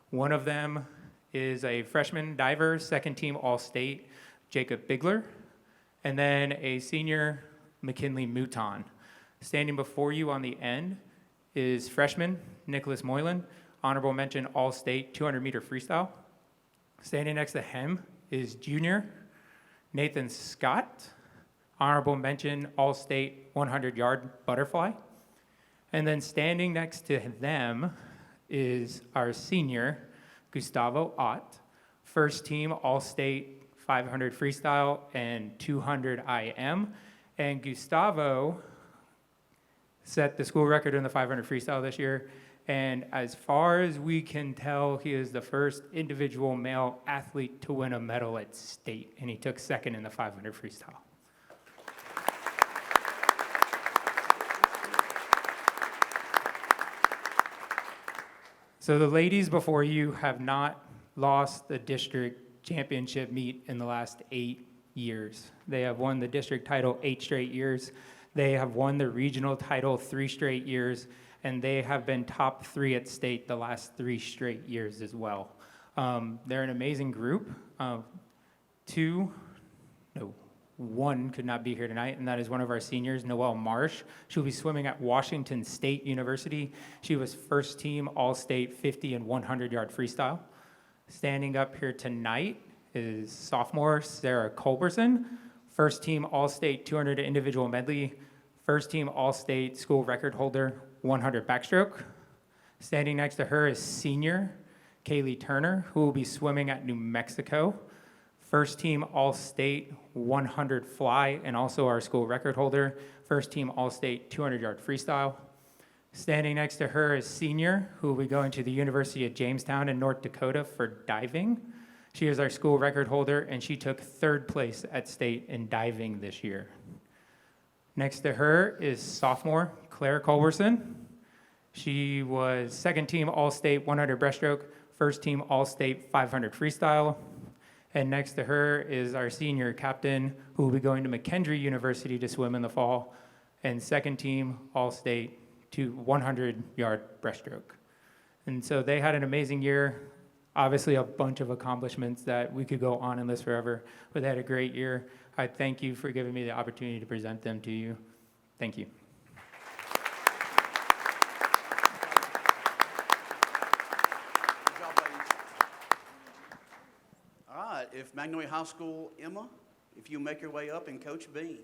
One of them is a freshman diver, 2nd team All-State, Jacob Bigler. And then a senior, McKinley Mouton. Standing before you on the end is freshman Nicholas Moylan, honorable mention All-State 200-meter freestyle. Standing next to him is junior Nathan Scott, honorable mention All-State 100-yard butterfly. And then standing next to them is our senior Gustavo Ott, 1st team All-State 500 freestyle and 200 IM. And Gustavo set the school record in the 500 freestyle this year. And as far as we can tell, he is the first individual male athlete to win a medal at state. And he took 2nd in the 500 freestyle. So the ladies before you have not lost the district championship meet in the last 8 years. They have won the district title 8 straight years. They have won the regional title 3 straight years, and they have been top 3 at state the last 3 straight years as well. They're an amazing group. One could not be here tonight, and that is one of our seniors, Noelle Marsh. She'll be swimming at Washington State University. She was first team All-State 50 and 100-yard freestyle. Standing up here tonight is sophomore Sarah Culberson, first team All-State 200 individual medley, first team All-State school record holder 100 backstroke. Standing next to her is senior Kaylee Turner, who will be swimming at New Mexico. First team All-State 100 fly, and also our school record holder. First team All-State 200-yard freestyle. Standing next to her is senior, who will be going to the University of Jamestown in North Dakota for diving. She is our school record holder, and she took 3rd place at state in diving this year. Next to her is sophomore Claire Culberson. She was second team All-State 100 breaststroke, first team All-State 500 freestyle. And next to her is our senior captain, who will be going to McKendree University to swim in the fall, and second team All-State 100-yard breaststroke. And so they had an amazing year. Obviously a bunch of accomplishments that we could go on and list forever, but they had a great year. I thank you for giving me the opportunity to present them to you. Thank you. If Magnolia High School, Emma, if you make your way up, and Coach Bean.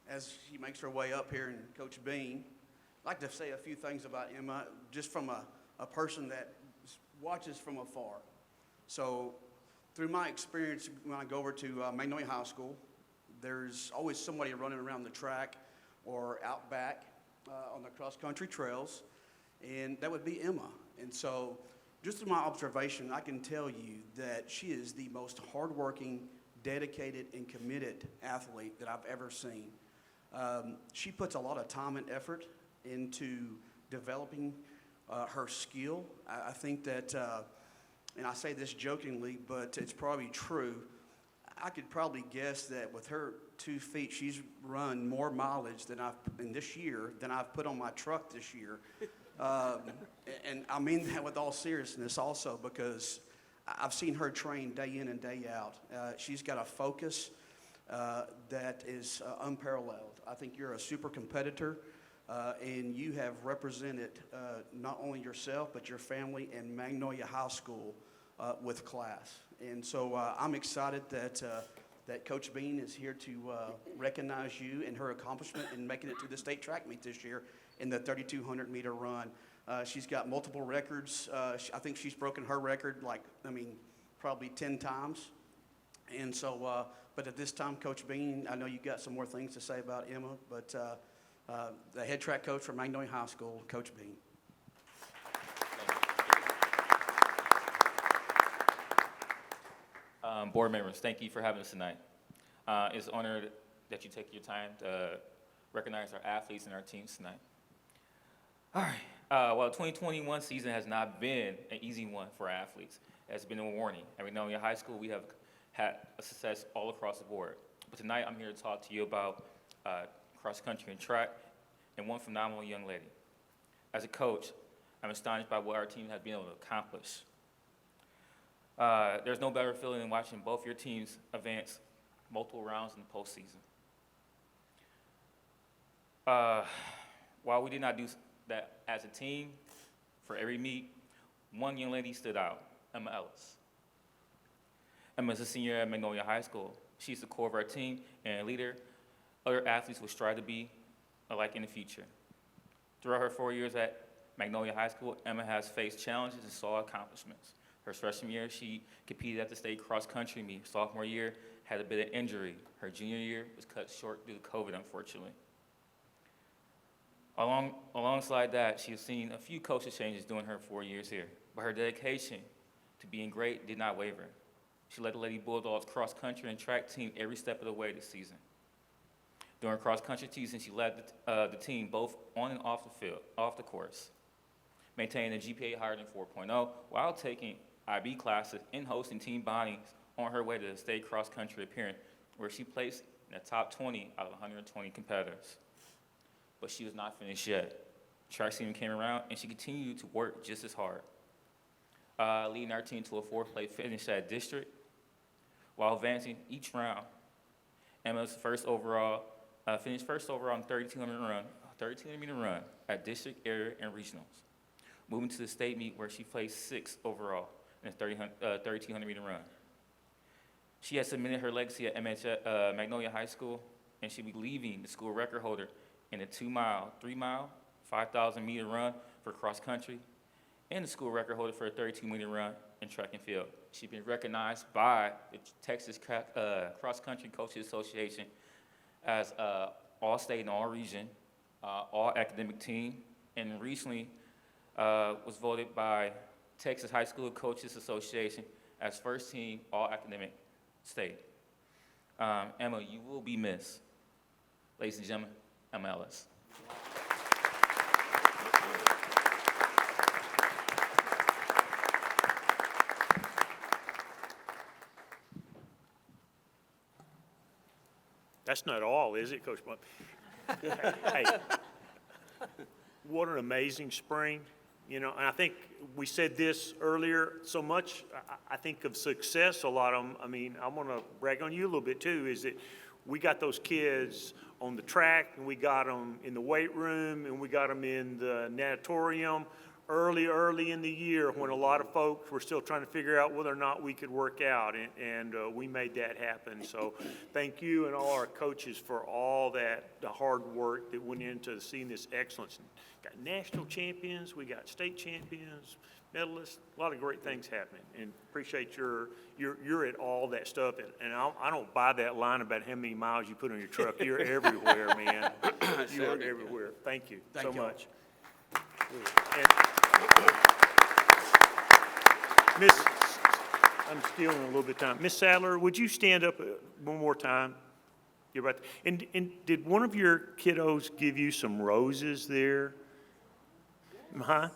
As she makes her way up here, and Coach Bean, I'd like to say a few things about Emma, just from a person that watches from afar. So through my experience, when I go over to Magnolia High School, there's always somebody running around the track or out back on the cross-country trails, and that would be Emma. And so just through my observation, I can tell you that she is the most hardworking, dedicated, and committed athlete that I've ever seen. She puts a lot of time and effort into developing her skill. I think that, and I say this jokingly, but it's probably true, I could probably guess that with her 2 feet, she's run more mileage than in this year than I've put on my truck this year. And I mean that with all seriousness also, because I've seen her train day in and day out. She's got a focus that is unparalleled. I think you're a super competitor, and you have represented not only yourself, but your family and Magnolia High School with class. And so I'm excited that Coach Bean is here to recognize you and her accomplishment in making it to the state track meet this year in the 3,200-meter run. She's got multiple records. I think she's broken her record probably 10 times. And so, but at this time, Coach Bean, I know you got some more things to say about Emma, but the head track coach for Magnolia High School, Coach Bean. Board members, thank you for having us tonight. It's an honor that you take your time to recognize our athletes and our teams tonight. All right. Well, 2021 season has not been an easy one for our athletes. It's been a warning. At Magnolia High School, we have had a success all across the board. But tonight, I'm here to talk to you about cross country and track and one phenomenal young lady. As a coach, I'm astonished by what our team has been able to accomplish. There's no better feeling than watching both your teams advance multiple rounds in the postseason. While we did not do that as a team, for every meet, one young lady stood out, Emma Ellis. Emma is a senior at Magnolia High School. She's the core of our team and a leader other athletes will strive to be alike in the future. Throughout her 4 years at Magnolia High School, Emma has faced challenges and saw accomplishments. Her freshman year, she competed at the state cross-country meet. Sophomore year, had a bit of injury. Her junior year was cut short due to COVID, unfortunately. Alongside that, she has seen a few coaching changes during her 4 years here, but her dedication to being great did not waver. She led the Lady Bulldogs cross country and track team every step of the way this season. During cross country season, she led the team both on and off the field, off the course, maintaining a GPA higher than 4.0 while taking IB classes and hosting team bondings on her way to the state cross country appearance, where she placed in the top 20 out of 120 competitors. But she was not finished yet. Track season came around, and she continued to work just as hard, leading our team to a fourth-place finish at district, while advancing each round. Emma's finished first overall in 3200-meter run at district, area, and regionals, moving to the state meet where she placed 6th overall in the 3200-meter run. She has submitted her legacy at Magnolia High School, and she'll be leaving the school record holder in the 2-mile, 3-mile, 5,000-meter run for cross country, and the school record holder for a 32-meter run in track and field. She's been recognized by the Texas Cross Country Coaches Association as all-state and all-region, all-academic team, and recently was voted by Texas High School Coaches Association as first team all-academic state. Emma, you will be missed. Ladies and gentlemen, Emma Ellis. That's not all, is it, Coach Blunt? Hey, what an amazing spring. You know, and I think we said this earlier so much, I think of success, a lot of them. I mean, I want to brag on you a little bit too, is that we got those kids on the track, and we got them in the weight room, and we got them in the natatorium early in the year when a lot of folks were still trying to figure out whether or not we could work out, and we made that happen. So thank you and all our coaches for all that, the hard work that went into seeing this excellence. Got national champions, we got state champions, medalists, a lot of great things happening, and appreciate you're at all that stuff, and I don't buy that line about how many miles you put on your truck. You're everywhere, man. You're everywhere. Thank you so much. And Miss, I'm stealing a little bit of time. Miss Sadler, would you stand up one more time? You're right. And did one of your kiddos give you some roses there? Huh?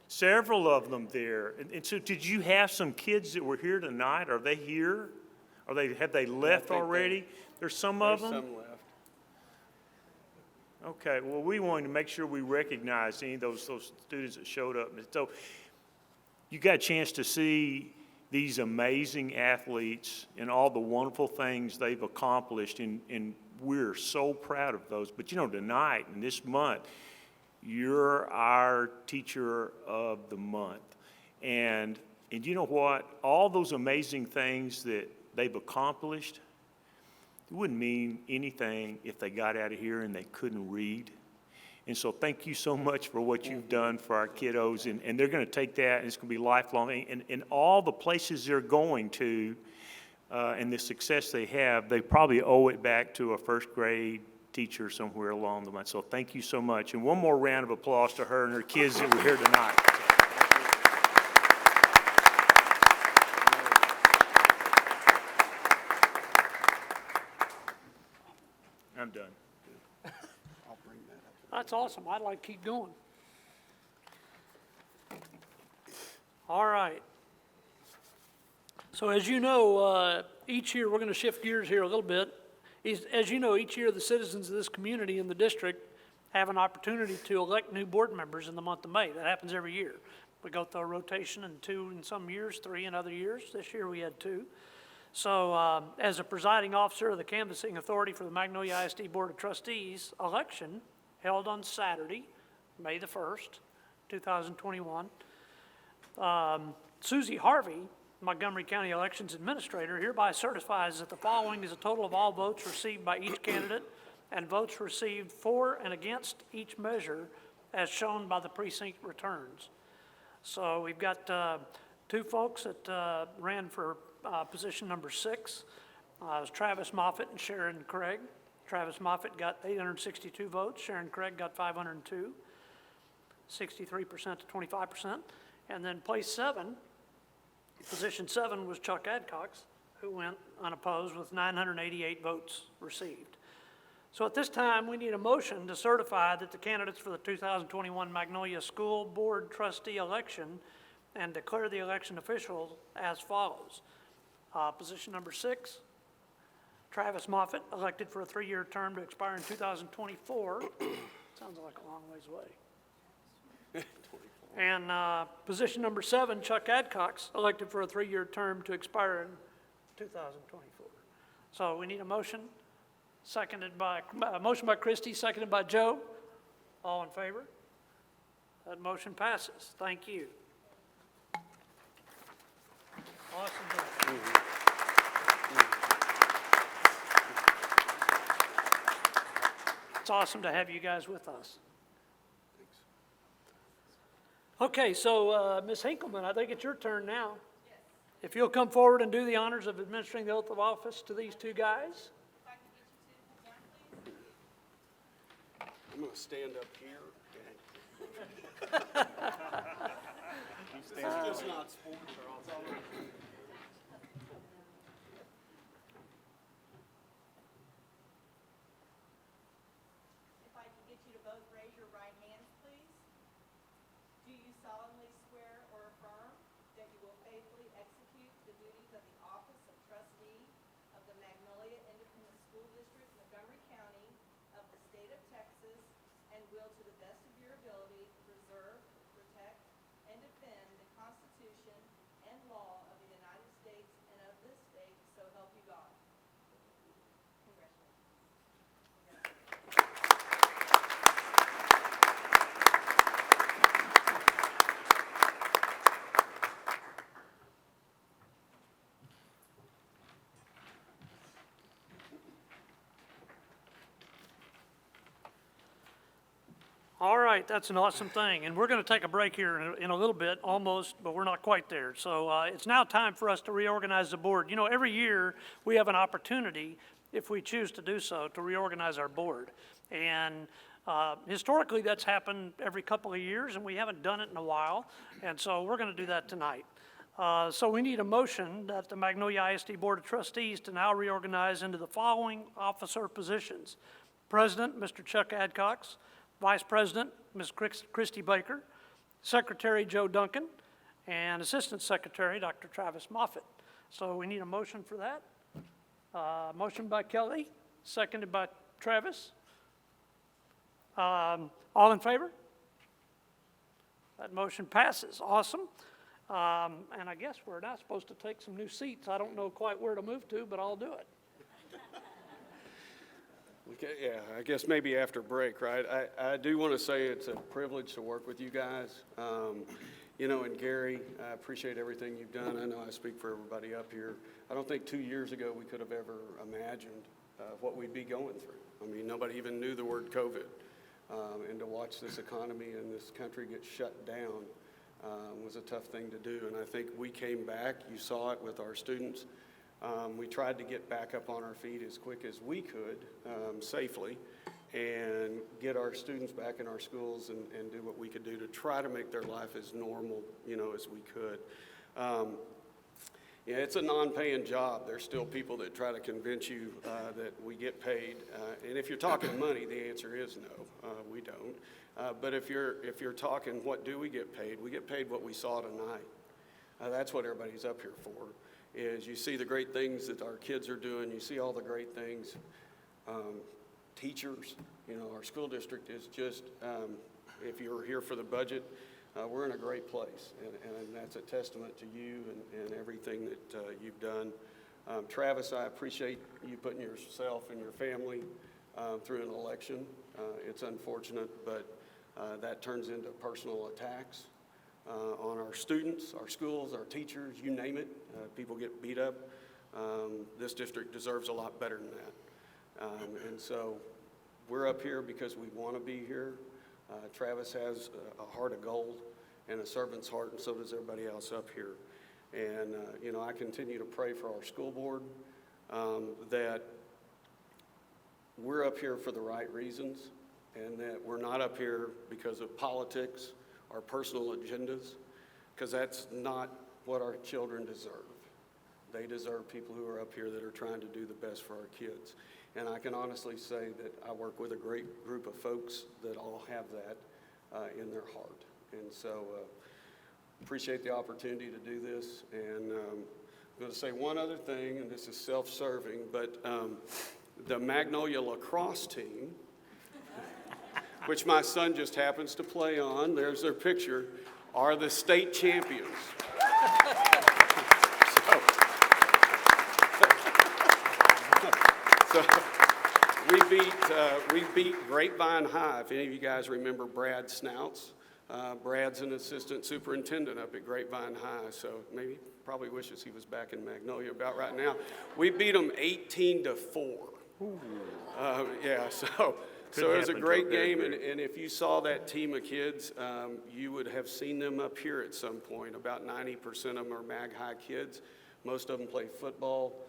Several of them there. And so did you have some kids that were here tonight? Are they here? Have they left already? There's some of them? There's some left. Okay, well, we wanted to make sure we recognize any of those students that showed up. And so you got a chance to see these amazing athletes and all the wonderful things they've accomplished, and we're so proud of those. But, you know, tonight and this month, you're our teacher of the month. And you know what? All those amazing things that they've accomplished, it wouldn't mean anything if they got out of here and they couldn't read. And so thank you so much for what you've done for our kiddos. And they're going to take that, and it's going to be lifelong. And all the places they're going to and the success they have, they probably owe it back to a first grade teacher somewhere along the line. So thank you so much. And one more round of applause to her and her kids that were here tonight. I'm done. I'll bring that up. That's awesome. I'd like to keep going. All right. So as you know, each year, we're going to shift gears here a little bit. As you know, each year the citizens of this community in the district have an opportunity to elect new board members in the month of May. That happens every year. We go through a rotation, and 2 in some years, 3 in other years. This year we had 2. So as a presiding officer of the canvassing authority for the Magnolia ISD Board of Trustees election held on Saturday, May the 1st, 2021, Susie Harvey, Montgomery County Elections Administrator, hereby certifies that the following is a total of all votes received by each candidate and votes received for and against each measure as shown by the precinct returns. So we've got 2 folks that ran for position number 6. It was Travis Moffitt and Sharon Craig. Travis Moffitt got 862 votes. Sharon Craig got 502, 63% to 25%. And then place 7 Position 7 was Chuck Adcox, who went unopposed with 988 votes received. So at this time, we need a motion to certify that the candidates for the 2021 Magnolia School Board Trustee election and declare the election official as follows. Position number 6, Travis Moffitt, elected for a 3-year term to expire in 2024. Sounds like a long ways away. And position number 7, Chuck Adcox, elected for a 3-year term to expire in 2024. So we need a motion. Motion by Christie, seconded by Joe. All in favor? That motion passes. Thank you. Awesome. It's awesome to have you guys with us. Okay, so Ms. Hinkleman, I think it's your turn now. If you'll come forward and do the honors of administering the oath of office to these two guys. I'm going to stand up here. It's just not sports. If I could get you to both raise your right hands, please. Do you solemnly swear or affirm that you will faithfully execute the duties of the office of trustee of the Magnolia Independent School District, Montgomery County, of the state of Texas, and will, to the best of your ability, preserve, protect, and defend the Constitution and law of the United States and of this state, so help you God? Congratulations. All right, that's an awesome thing. And we're going to take a break here in a little bit, almost, but we're not quite there. So it's now time for us to reorganize the board. You know, every year we have an opportunity, if we choose to do so, to reorganize our board. And historically, that's happened every couple of years, and we haven't done it in a while. And so we're going to do that tonight. So we need a motion that the Magnolia ISD Board of Trustees to now reorganize into the following officer positions. President, Mr. Chuck Adcox. Vice President, Ms. Christy Baker, Secretary Joe Duncan, and Assistant Secretary Dr. Travis Moffitt. So we need a motion for that. Motion by Kelly, seconded by Travis. All in favor? That motion passes. Awesome. And I guess we're not supposed to take some new seats. I don't know quite where to move to, but I'll do it. Okay, yeah, I guess maybe after break, right? I do want to say it's a privilege to work with you guys. You know, and Gary, I appreciate everything you've done. I know I speak for everybody up here. I don't think 2 years ago we could have ever imagined what we'd be going through. I mean, nobody even knew the word COVID. And to watch this economy and this country get shut down was a tough thing to do. And I think we came back. You saw it with our students. We tried to get back up on our feet as quick as we could, safely, and get our students back in our schools and do what we could do to try to make their life as normal, you know, as we could. Yeah, it's a non-paying job. There's still people that try to convince you that we get paid. And if you're talking money, the answer is no, we don't. But if you're talking what do we get paid what we saw tonight. That's what everybody's up here for. Is you see the great things that our kids are doing, you see all the great things. Teachers, you know, our school district is just, if you're here for the budget, we're in a great place, and that's a testament to you and everything that you've done. Travis, I appreciate you putting yourself and your family through an election. It's unfortunate, but that turns into personal attacks. On our students, our schools, our teachers, you name it. People get beat up. This district deserves a lot better than that. And so we're up here because we want to be here. Travis has a heart of gold and a servant's heart, and so does everybody else up here. And, you know, I continue to pray for our school board that we're up here for the right reasons and that we're not up here because of politics our personal agendas, because that's not what our children deserve. They deserve people who are up here that are trying to do the best for our kids. And I can honestly say that I work with a great group of folks that all have that in their heart. And so appreciate the opportunity to do this. And I'm going to say one other thing, and this is self-serving, but the Magnolia lacrosse team, which my son just happens to play on, there's their picture, are the state champions. So we beat Grapevine High. If any of you guys remember Brad Snouts, Brad's an assistant superintendent up at Grapevine High, so maybe probably wishes he was back in Magnolia about right now. We beat them 18-4. Yeah, so it was a great game, and if you saw that team of kids, you would have seen them up here at some point. About 90% of them are Mag High kids. Most of them play football.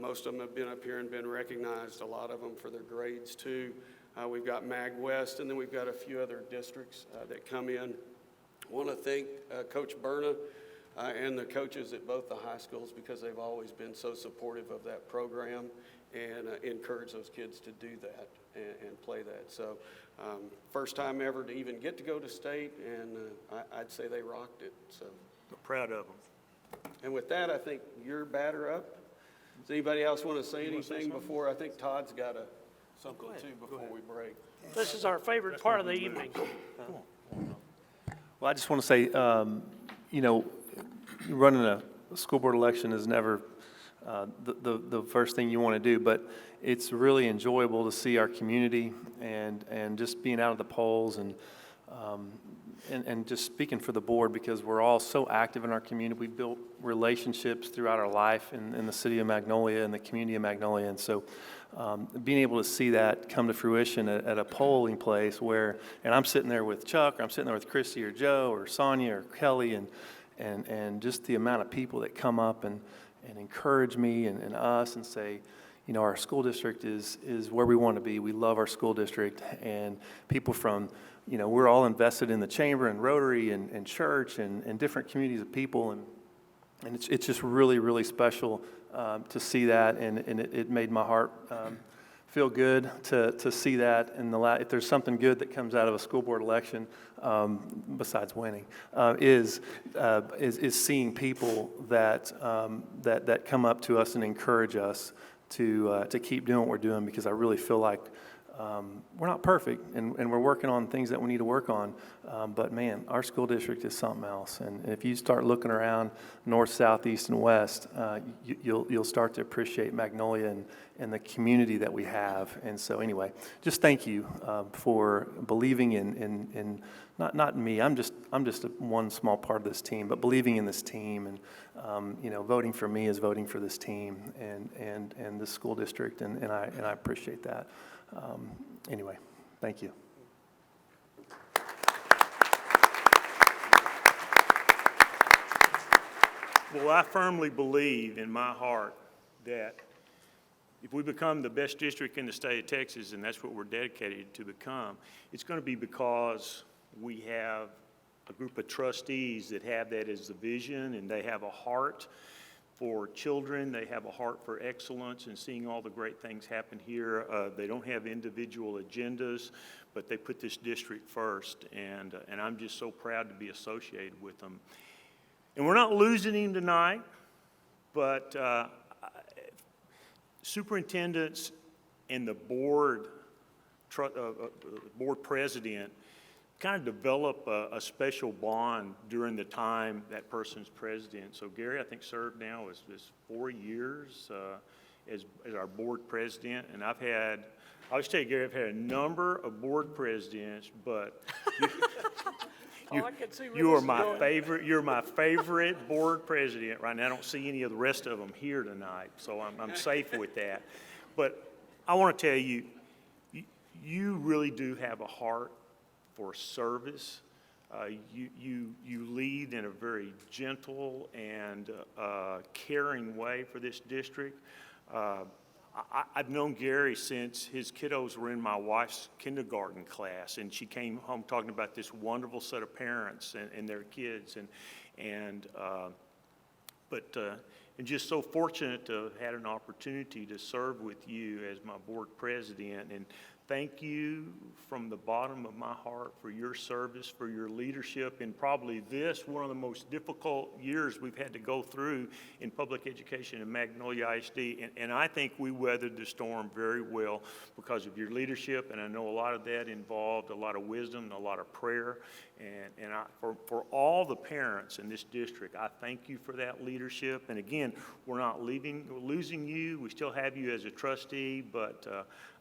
Most of them have been up here and been recognized, a lot of them for their grades too. We've got Mag West, and then we've got a few other districts that come in. I want to thank Coach Berna and the coaches at both the high schools because they've always been so supportive of that program and encourage those kids to do that and play that. So first time ever to even get to go to state, and I'd say they rocked it. So We're proud of them. And with that, I think you're batter up. Does anybody else want to say anything before? I think Todd's got something too before we break. This is our favorite part of the evening. Well, I just want to say, running a school board election is never the first thing you want to do, but it's really enjoyable to see our community and just being out of the polls and just speaking for the board because we're all so active in our community. We've built relationships throughout our life in the city of Magnolia and the community of Magnolia. And so being able to see that come to fruition at a polling place where, and I'm sitting there with Chuck, or I'm sitting there with Christy or Joe or Sonia or Kelly, and just the amount of people that come up and encourage me and us and say, our school district is where we want to be. We love our school district, and people from, we're all invested in the chamber and Rotary and church and different communities of people, and it's just really, really special to see that, and it made my heart feel good to see that. And if there's something good that comes out of a school board election, besides winning, is seeing people that come up to us and encourage us to keep doing what we're doing, because I really feel like we're not perfect, and we're working on things that we need to work on, but man, our school district is something else. And if you start looking around north, south, east, and west, you'll start to appreciate Magnolia and the community that we have. And so anyway, just thank you for believing in not me. I'm just one small part of this team, but believing in this team, and voting for me is voting for this team and the school district, and I appreciate that. Anyway, thank you. Well, I firmly believe in my heart that if we become the best district in the state of Texas, and that's what we're dedicated to become, it's going to be because we have a group of trustees that have that as the vision, and they have a heart for children. They have a heart for excellence and seeing all the great things happen here. They don't have individual agendas, but they put this district first, and I'm just so proud to be associated with them. And we're not losing him tonight, but superintendents and the board president kind of develop a special bond during the time that person's president. So Gary, I think, served now is 4 years as our board president, and I'll just tell you, Gary, I've had a number of board presidents, but you are my favorite. You're my favorite board president right now. I don't see any of the rest of them here tonight, so I'm safe with that. But I want to tell you, you really do have a heart for service. You lead in a very gentle and caring way for this district. I've known Gary since his kiddos were in my wife's kindergarten class, and she came home talking about this wonderful set of parents and their kids, and and just so fortunate to have had an opportunity to serve with you as my board president. And thank you from the bottom of my heart for your service, for your leadership in probably one of the most difficult years we've had to go through in public education in Magnolia ISD. And I think we weathered the storm very well because of your leadership, and I know a lot of that involved a lot of wisdom and a lot of prayer. And for all the parents in this district, I thank you for that leadership. And again, we're not losing you. We still have you as a trustee, but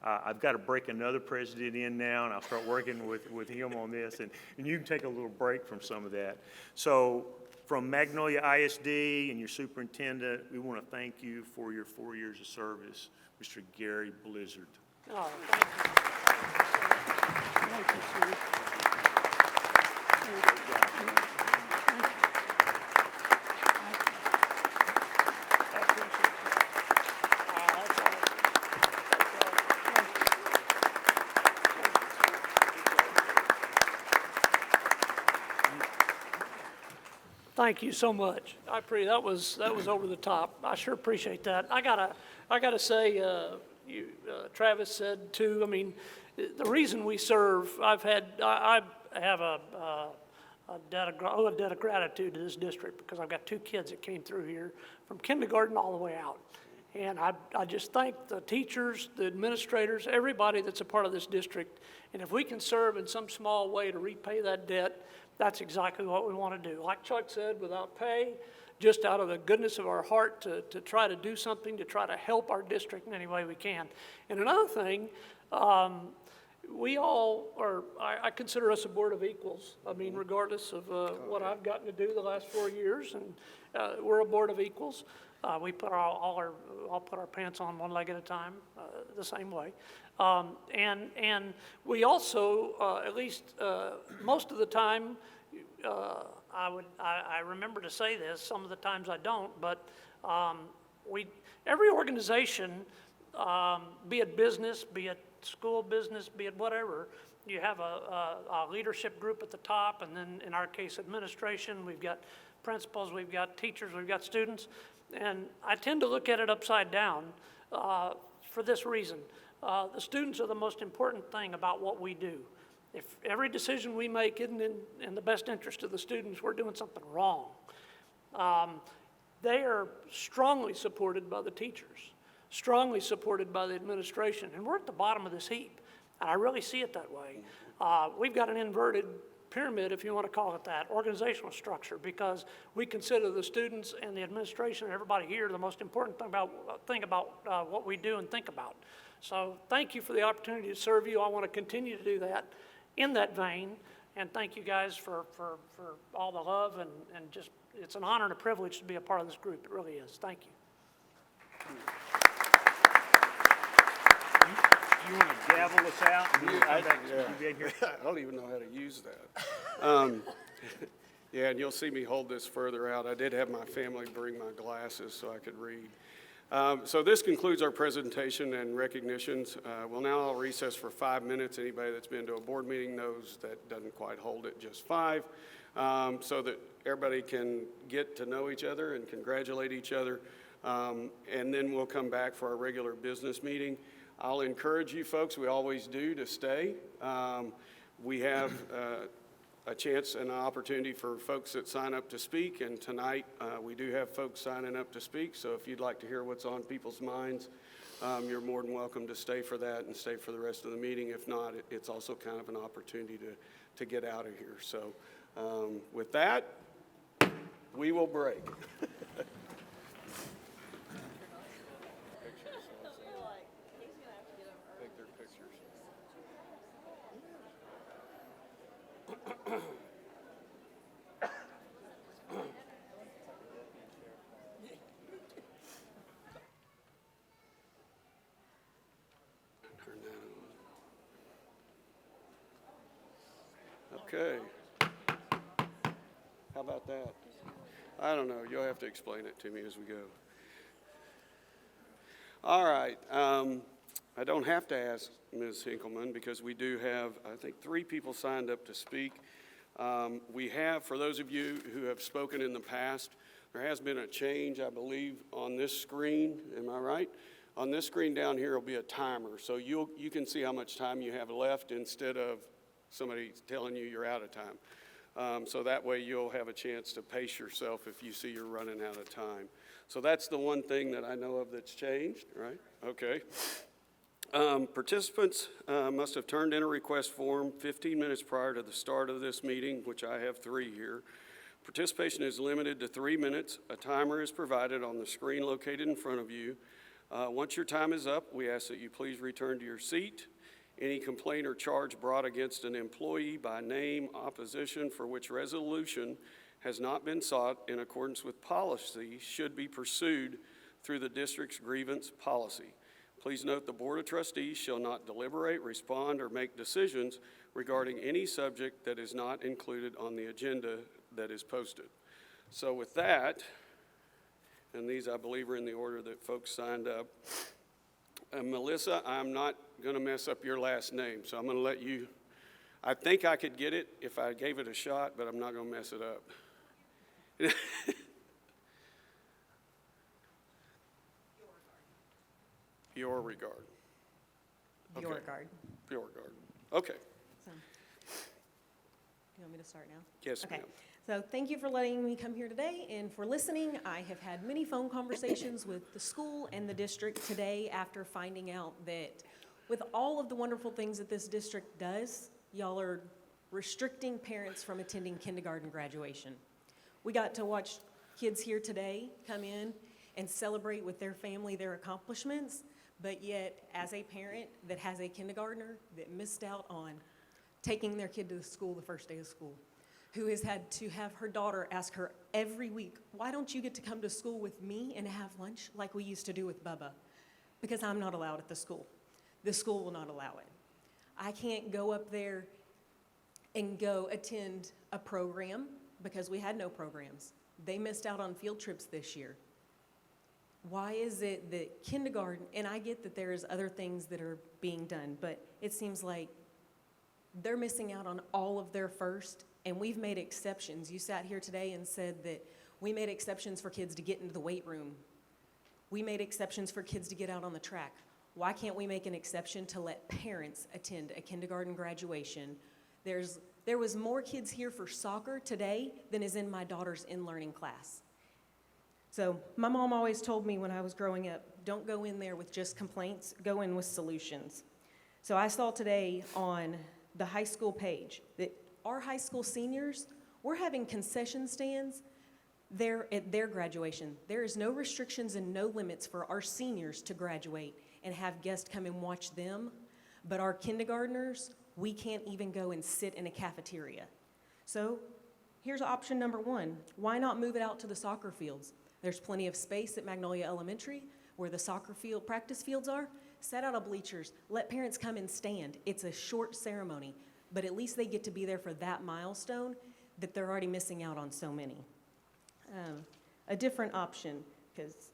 I've got to break another president in now, and I'll start working with him on this. And you can take a little break from some of that. So from Magnolia ISD and your superintendent, we want to thank you for your 4 years of service, Mr. Gary Blizzard. Oh, thank you. Thank you, sir. Thank you so much. That was over the top. I sure appreciate that. I gotta say, Travis said too. I mean, the reason we serve, I have a debt of gratitude to this district because I've got 2 kids that came through here from kindergarten all the way out. And I just thank the teachers, the administrators, everybody that's a part of this district. And if we can serve in some small way to repay that debt, that's exactly what we want to do. Like Chuck said, without pay, just out of the goodness of our heart to try to do something, to try to help our district in any way we can. And another thing, we all are, I consider us a board of equals. I mean, regardless of what I've gotten to do the last 4 years, and we're a board of equals. We put all put our pants on one leg at a time, the same way. And we also, at least most of the time, I remember to say this, some of the times I don't, but every organization, be it business, be it school business, be it whatever, you have a leadership group at the top, and then in our case, administration, we've got principals, we've got teachers, we've got students, and I tend to look at it upside down for this reason. The students are the most important thing about what we do. If every decision we make isn't in the best interest of the students, we're doing something wrong. They are strongly supported by the teachers, strongly supported by the administration, and we're at the bottom of this heap, and I really see it that way. We've got an inverted pyramid, if you want to call it that, organizational structure, because we consider the students and the administration and everybody here the most important thing about what we do and think about. So thank you for the opportunity to serve you. I want to continue to do that in that vein, and thank you guys for all the love, and just, it's an honor and a privilege to be a part of this group. It really is. Thank you. You want to gavel us out? I don't even know how to use that. Yeah, and you'll see me hold this further out. I did have my family bring my glasses so I could read. So this concludes our presentation and recognitions. We'll now recess for 5 minutes. Anybody that's been to a board meeting knows that doesn't quite hold it, just 5, so that everybody can get to know each other and congratulate each other. And then we'll come back for our regular business meeting. I'll encourage you folks, we always do, to stay. We have a chance and an opportunity for folks that sign up to speak, and tonight we do have folks signing up to speak, so if you'd like to hear what's on people's minds, you're more than welcome to stay for that and stay for the rest of the meeting. If not, it's also kind of an opportunity to get out of here. So with that, we will break. Okay. How about that? I don't know. You'll have to explain it to me as we go. All right. I don't have to ask Ms. Hinkleman because we do have, I think, 3 people signed up to speak. We have, for those of you who have spoken in the past, There has been a change, I believe, on this screen. Am I right? On this screen down here will be a timer, so you can see how much time you have left instead of somebody telling you you're out of time. So that way you'll have a chance to pace yourself if you see you're running out of time. So that's the one thing that I know of that's changed, right? Okay. Participants must have turned in a request form 15 minutes prior to the start of this meeting, which I have 3 here. Participation is limited to 3 minutes. A timer is provided on the screen located in front of you. Once your time is up, we ask that you please return to your seat. Any complaint or charge brought against an employee by name, opposition for which resolution has not been sought in accordance with policy should be pursued through the district's grievance policy. Please note the Board of Trustees shall not deliberate, respond, or make decisions regarding any subject that is not included on the agenda that is posted. So with that, and these I believe are in the order that folks signed up. Melissa, I'm not going to mess up your last name, so I'm going to let you. I think I could get it if I gave it a shot, but I'm not going to mess it up. Your regard. Okay. Beauregard. Beauregard. Okay. So, you want me to start now? Yes, Okay. ma'am. So thank you for letting me come here today and for listening. I have had many phone conversations with the school and the district today after finding out that with all of the wonderful things that this district does, y'all are restricting parents from attending kindergarten graduation. We got to watch kids here today come in and celebrate with their family their accomplishments, but yet as a parent that has a kindergartner that missed out on taking their kid to the school the first day of school, who has had to have her daughter ask her every week, why don't you get to come to school with me and have lunch like we used to do with Bubba? Because I'm not allowed at the school. The school will not allow it. I can't go up there and go attend a program because we had no programs. They missed out on field trips this year. Why is it that kindergarten, and I get that there's other things that are being done, but it seems like they're missing out on all of their first. And we've made exceptions. You sat here today and said that we made exceptions for kids to get into the weight room. We made exceptions for kids to get out on the track. Why can't we make an exception to let parents attend a kindergarten graduation? There was more kids here for soccer today than is in my daughter's in-learning class. So my mom always told me when I was growing up, don't go in there with just complaints, go in with solutions. So I saw today on the high school page that our high school seniors, we're having concession stands there at their graduation. There is no restrictions and no limits for our seniors to graduate and have guests come and watch them. But our kindergartners, we can't even go and sit in a cafeteria. So here's option number one. Why not move it out to the soccer fields? There's plenty of space at Magnolia Elementary where the soccer field practice fields are. Set out of bleachers. Let parents come and stand. It's a short ceremony. But at least they get to be there for that milestone that they're already missing out on so many. A different option, because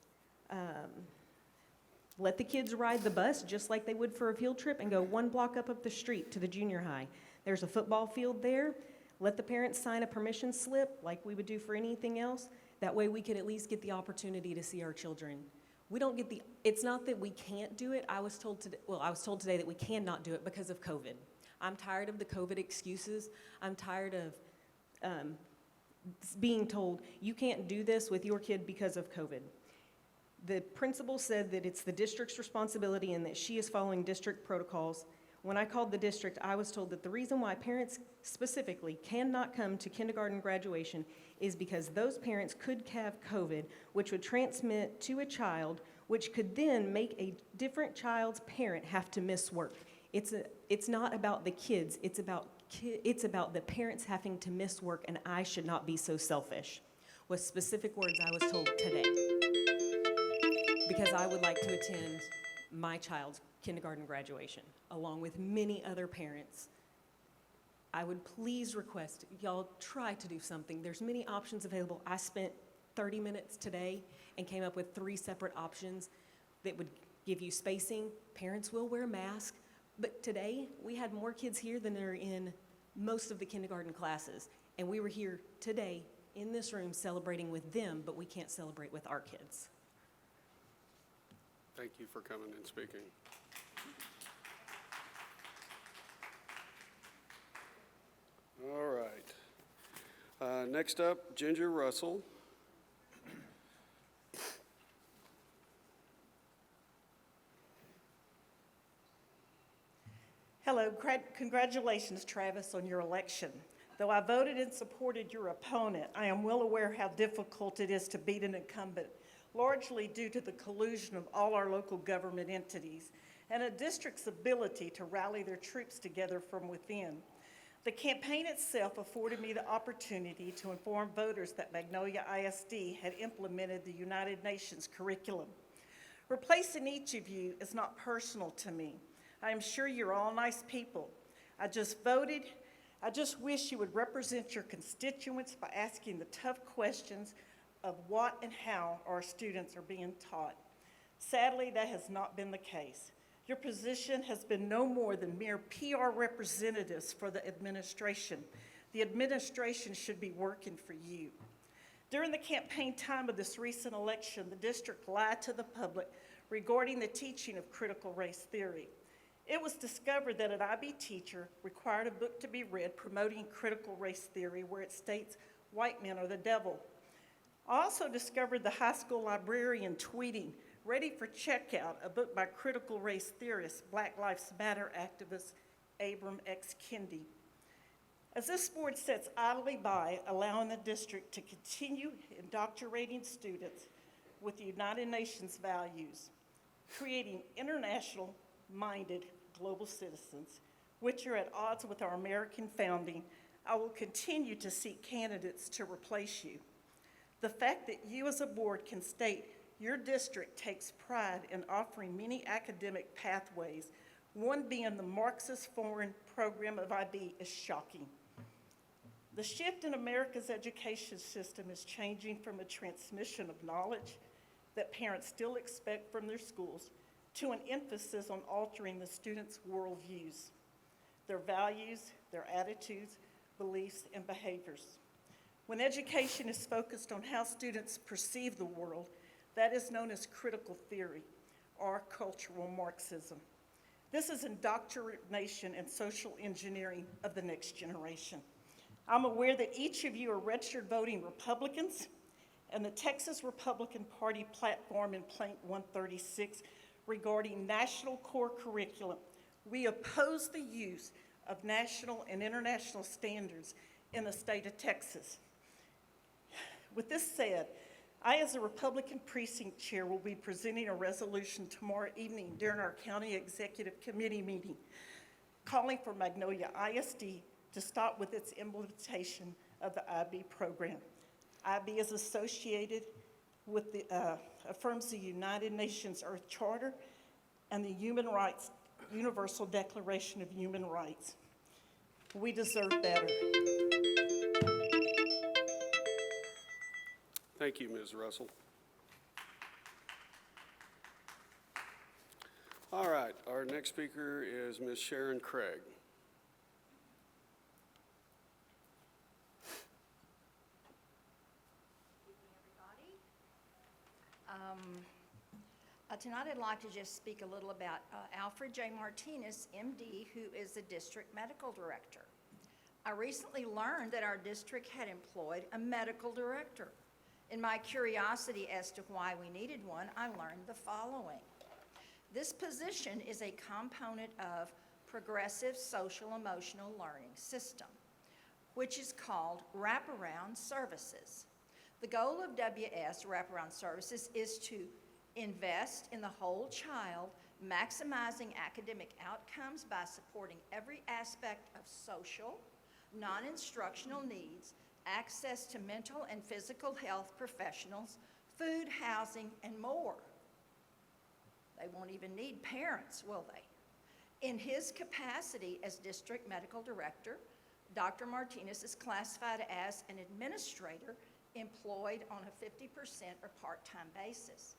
let the kids ride the bus just like they would for a field trip and go 1 block up the street to the junior high. There's a football field there. Let the parents sign a permission slip like we would do for anything else. That way we could at least get the opportunity to see our children. We don't get it's not that we can't do it. I was told today that we cannot do it because of COVID. I'm tired of the COVID excuses. I'm tired of being told, you can't do this with your kid because of COVID. The principal said that it's the district's responsibility and that she is following district protocols. When I called the district, I was told that the reason why parents specifically cannot come to kindergarten graduation is because those parents could have COVID, which would transmit to a child, which could then make a different child's parent have to miss work. It's not about the kids, it's about the parents having to miss work, and I should not be so selfish, was specific words I was told today. Because I would like to attend my child's kindergarten graduation, along with many other parents. I would please request y'all try to do something. There's many options available. I spent 30 minutes today and came up with 3 separate options that would give you spacing. Parents will wear masks. But today, we had more kids here than there are in most of the kindergarten classes. And we were here today in this room celebrating with them, but we can't celebrate with our kids. Thank you for coming and speaking. All right. Next up, Ginger Russell. Hello, congratulations, Travis, on your election. Though I voted and supported your opponent, I am well aware how difficult it is to beat an incumbent, largely due to the collusion of all our local government entities and a district's ability to rally their troops together from within. The campaign itself afforded me the opportunity to inform voters that Magnolia ISD had implemented the United Nations curriculum. Replacing each of you is not personal to me. I am sure you're all nice people. I just voted. I just wish you would represent your constituents by asking the tough questions of what and how our students are being taught. Sadly, that has not been the case. Your position has been no more than mere PR representatives for the administration. The administration should be working for you. During the campaign time of this recent election, the district lied to the public regarding the teaching of critical race theory. It was discovered that an IB teacher required a book to be read promoting critical race theory where it states white men are the devil. I also discovered the high school librarian tweeting, ready for checkout, a book by critical race theorist, Black Lives Matter activist Abram X. Kendi. As this board sits idly by, allowing the district to continue indoctrinating students with the United Nations values, creating international-minded global citizens, which are at odds with our American founding, I will continue to seek candidates to replace you. The fact that you as a board can state your district takes pride in offering many academic pathways, one being the Marxist foreign program of IB, is shocking. The shift in America's education system is changing from a transmission of knowledge that parents still expect from their schools to an emphasis on altering the students' worldviews, their values, their attitudes, beliefs, and behaviors. When education is focused on how students perceive the world, that is known as critical theory or cultural Marxism. This is indoctrination and social engineering of the next generation. I'm aware that each of you are registered voting Republicans, and the Texas Republican Party platform in Plaint 136 regarding national core curriculum. We oppose the use of national and international standards in the state of Texas. With this said, I, as a Republican precinct chair, will be presenting a resolution tomorrow evening during our county executive committee meeting, calling for Magnolia ISD to stop with its implementation of the IB program. IB is associated with the, affirms the United Nations Earth Charter and the Universal Declaration of Human Rights. We deserve better. Thank you, Ms. Russell. All right, our next speaker is Ms. Sharon Craig. Tonight I'd like to just speak a little about Alfred J. Martinez, MD, who is the district medical director. I recently learned that our district had employed a medical director. In my curiosity as to why we needed one, I learned the following. This position is a component of progressive social emotional learning system, which is called wraparound services. The goal of WS wraparound services is to invest in the whole child, maximizing academic outcomes by supporting every aspect of social, non-instructional needs, access to mental and physical health professionals, food, housing, and more. They won't even need parents, will they? In his capacity as district medical director, Dr. Martinez is classified as an administrator employed on a 50% or part-time basis.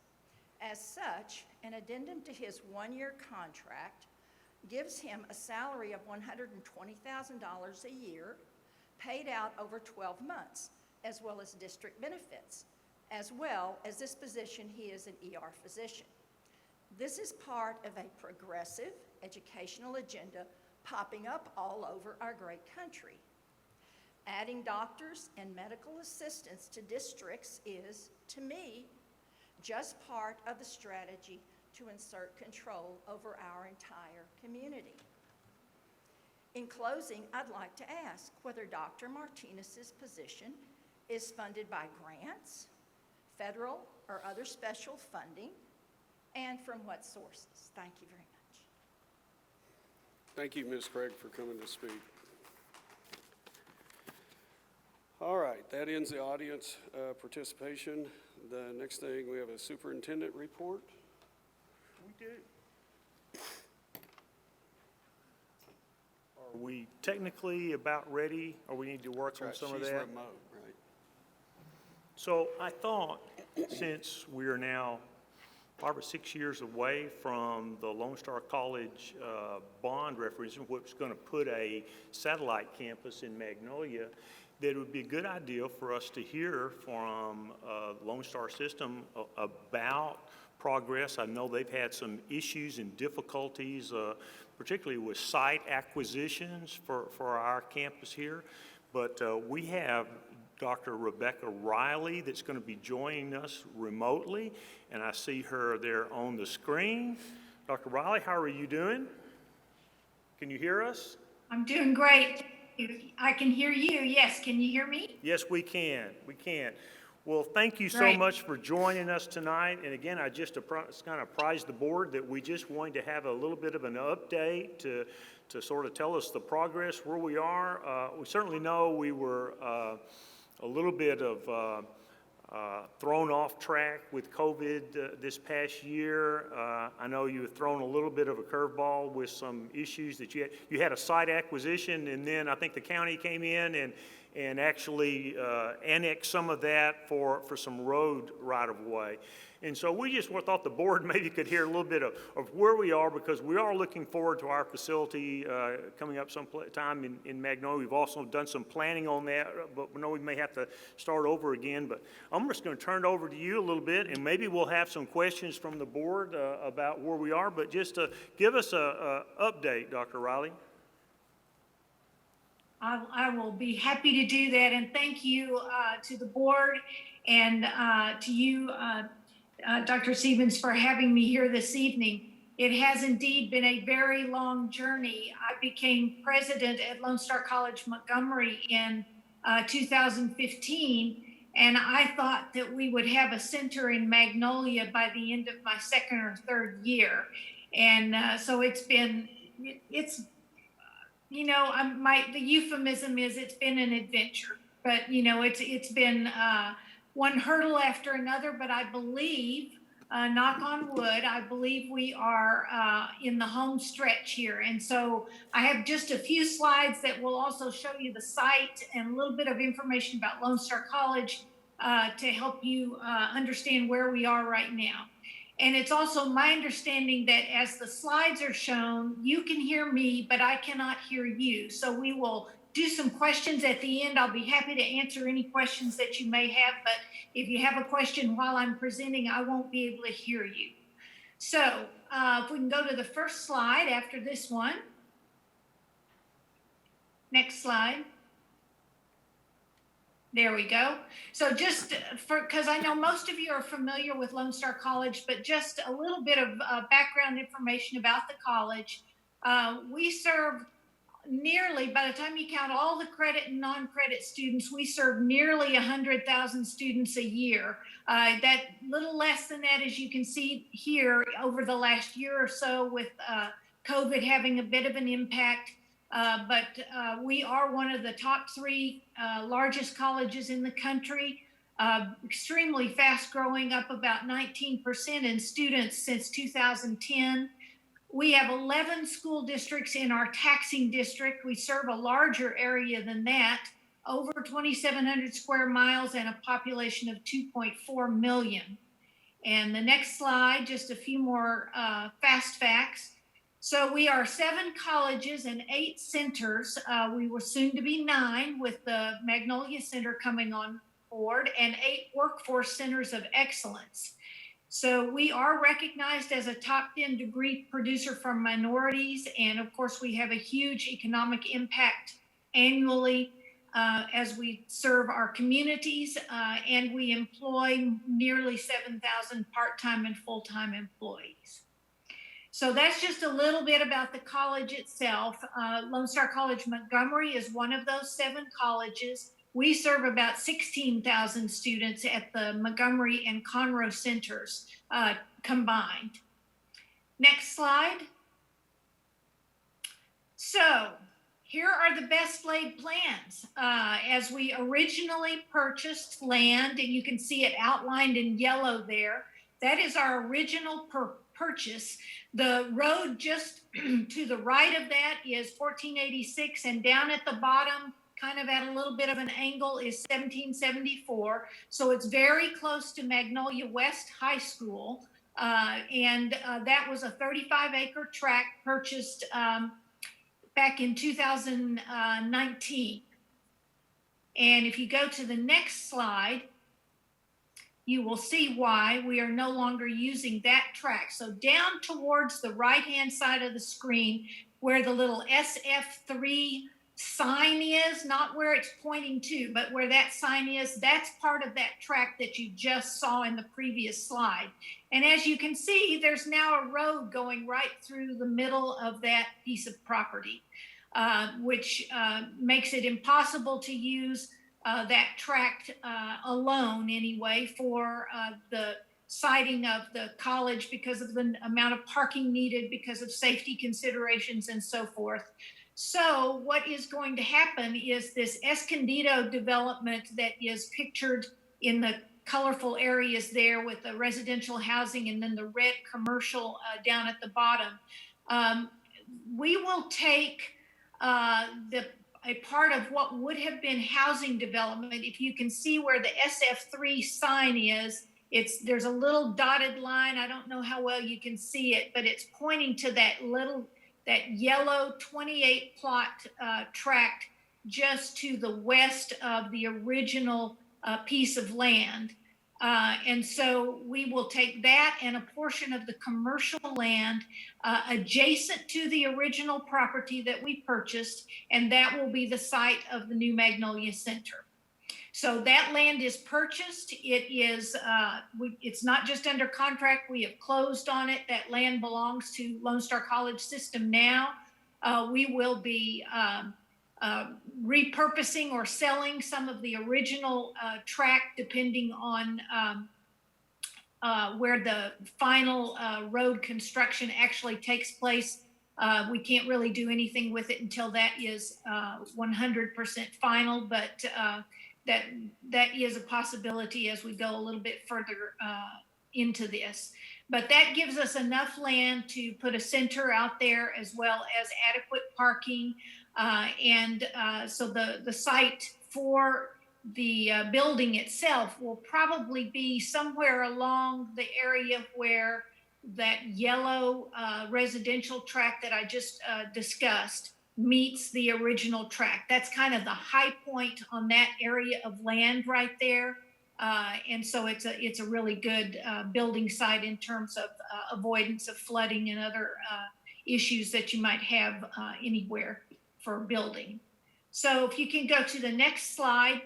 As such, an addendum to his one-year contract gives him a salary of $120,000 a year, paid out over 12 months. as well as district benefits. As well as this position, he is an ER physician. This is part of a progressive educational agenda popping up all over our great country. Adding doctors and medical assistants to districts is, to me, just part of the strategy to insert control over our entire community. In closing, I'd like to ask whether Dr. Martinez's position is funded by grants, federal or other special funding, and from what sources? Thank you very much. Thank you, Ms. Craig, for coming to speak. All right, that ends the audience participation. The next thing, we have a superintendent report. We do. Are we technically about ready, or we need to work on some of that? She's remote, right? So I thought, since we are now 5 or 6 years away from the Lone Star College bond referendum, which is going to put a satellite campus in Magnolia, that it would be a good idea for us to hear from Lone Star System about progress. I know they've had some issues and difficulties, particularly with site acquisitions for our campus here. But we have Dr. Rebecca Riley that's going to be joining us remotely, and I see her there on the screen. Dr. Riley, how are you doing? Can you hear us? I'm doing great. I can hear you. Yes, can you hear me? Yes, we can. We can. Well, thank you so Great. much for joining us tonight. And again, I just kind of apprised the board that we just wanted to have a little bit of an update to sort of tell us the progress, where we are. We certainly know we were a little bit of thrown off track with COVID this past year. I know you have thrown a little bit of a curveball with some issues that you had a site acquisition, and then I think the county came in and actually annexed some of that for some road right-of-way. And so we just thought the board maybe could hear a little bit of where we are, because we are looking forward to our facility coming up sometime in Magnolia. We've also done some planning on that, but we know we may have to start over again. But I'm just going to turn it over to you a little bit, and maybe we'll have some questions from the board about where we are. But just to give us an update, Dr. Riley. I will be happy to do that, and thank you to the board and to you, Dr. Stevens, for having me here this evening. It has indeed been a very long journey. I became president at Lone Star College Montgomery in 2015, and I thought that we would have a center in Magnolia by the end of my second or third year. And so it's you know, the euphemism is it's been an adventure, but you know, it's been one hurdle after another, but I believe, knock on wood, I believe we are in the home stretch here. And so I have just a few slides that will also show you the site and a little bit of information about Lone Star College to help you understand where we are right now. And it's also my understanding that as the slides are shown, you can hear me, but I cannot hear you. So we will do some questions at the end. I'll be happy to answer any questions that you may have, but if you have a question while I'm presenting, I won't be able to hear you. So if we can go to the first slide after this one. Next slide. There we go. So just because I know most of you are familiar with Lone Star College, but just a little bit of background information about the college. We serve nearly, by the time you count all the credit and non-credit students, we serve nearly 100,000 students a year. That little less than that, as you can see here, over the last year or so with COVID having a bit of an impact. But we are one of the top 3 largest colleges in the country, extremely fast growing, up about 19% in students since 2010. We have 11 school districts in our taxing district. We serve a larger area than that, over 2,700 square miles and a population of 2.4 million. And the next slide, just a few more fast facts. So we are 7 colleges and 8 centers. We were soon to be 9 with the Magnolia Center coming Board and 8 workforce centers of excellence. So we are recognized as a top 10 degree producer for minorities. And of course, we have a huge economic impact annually as we serve our communities, and we employ nearly 7,000 part-time and full-time employees. So that's just a little bit about the college itself. Lone Star College Montgomery is one of those 7 colleges. We serve about 16,000 students at the Montgomery and Conroe centers combined. Next slide. So here are the best laid plans. As we originally purchased land, and you can see it outlined in yellow there, that is our original purchase. The road just to the right of that is 1486, and down at the bottom, kind of at a little bit of an angle, is 1774. So it's very close to Magnolia West High School. And that was a 35-acre tract purchased back in 2019. And if you go to the next slide, you will see why we are no longer using that tract. So down towards the right-hand side of the screen, where the little SF3 sign is, not where it's pointing to, but where that sign is, that's part of that tract that you just saw in the previous slide. And as you can see, there's now a road going right through the middle of that piece of property, which makes it impossible to use that tract alone anyway for the siting of the college because of the amount of parking needed, because of safety considerations and so forth. So what is going to happen is this Escondido development that is pictured in the colorful areas there with the residential housing and then the red commercial down at the bottom. We will take a part of what would have been housing development. If you can see where the SF3 sign is, there's a little dotted line. I don't know how well you can see it, but it's pointing to that yellow 28 plot tract just to the west of the original piece of land. And so we will take that and a portion of the commercial land adjacent to the original property that we purchased, and that will be the site of the new Magnolia Center. So that land is purchased. It's not just under contract. We have closed on it. That land belongs to Lone Star College System now. We will be repurposing or selling some of the original tract depending on where the final road construction actually takes place. We can't really do anything with it until that is 100% final, but that is a possibility as we go a little bit further into this. But that gives us enough land to put a center out there as well as adequate parking. So the site for the building itself will probably be somewhere along the area where that yellow residential tract that I just discussed meets the original tract. That's kind of the high point on that area of land right there. And so it's a really good building site in terms of avoidance of flooding and other issues that you might have anywhere for building. So if you can go to the next slide.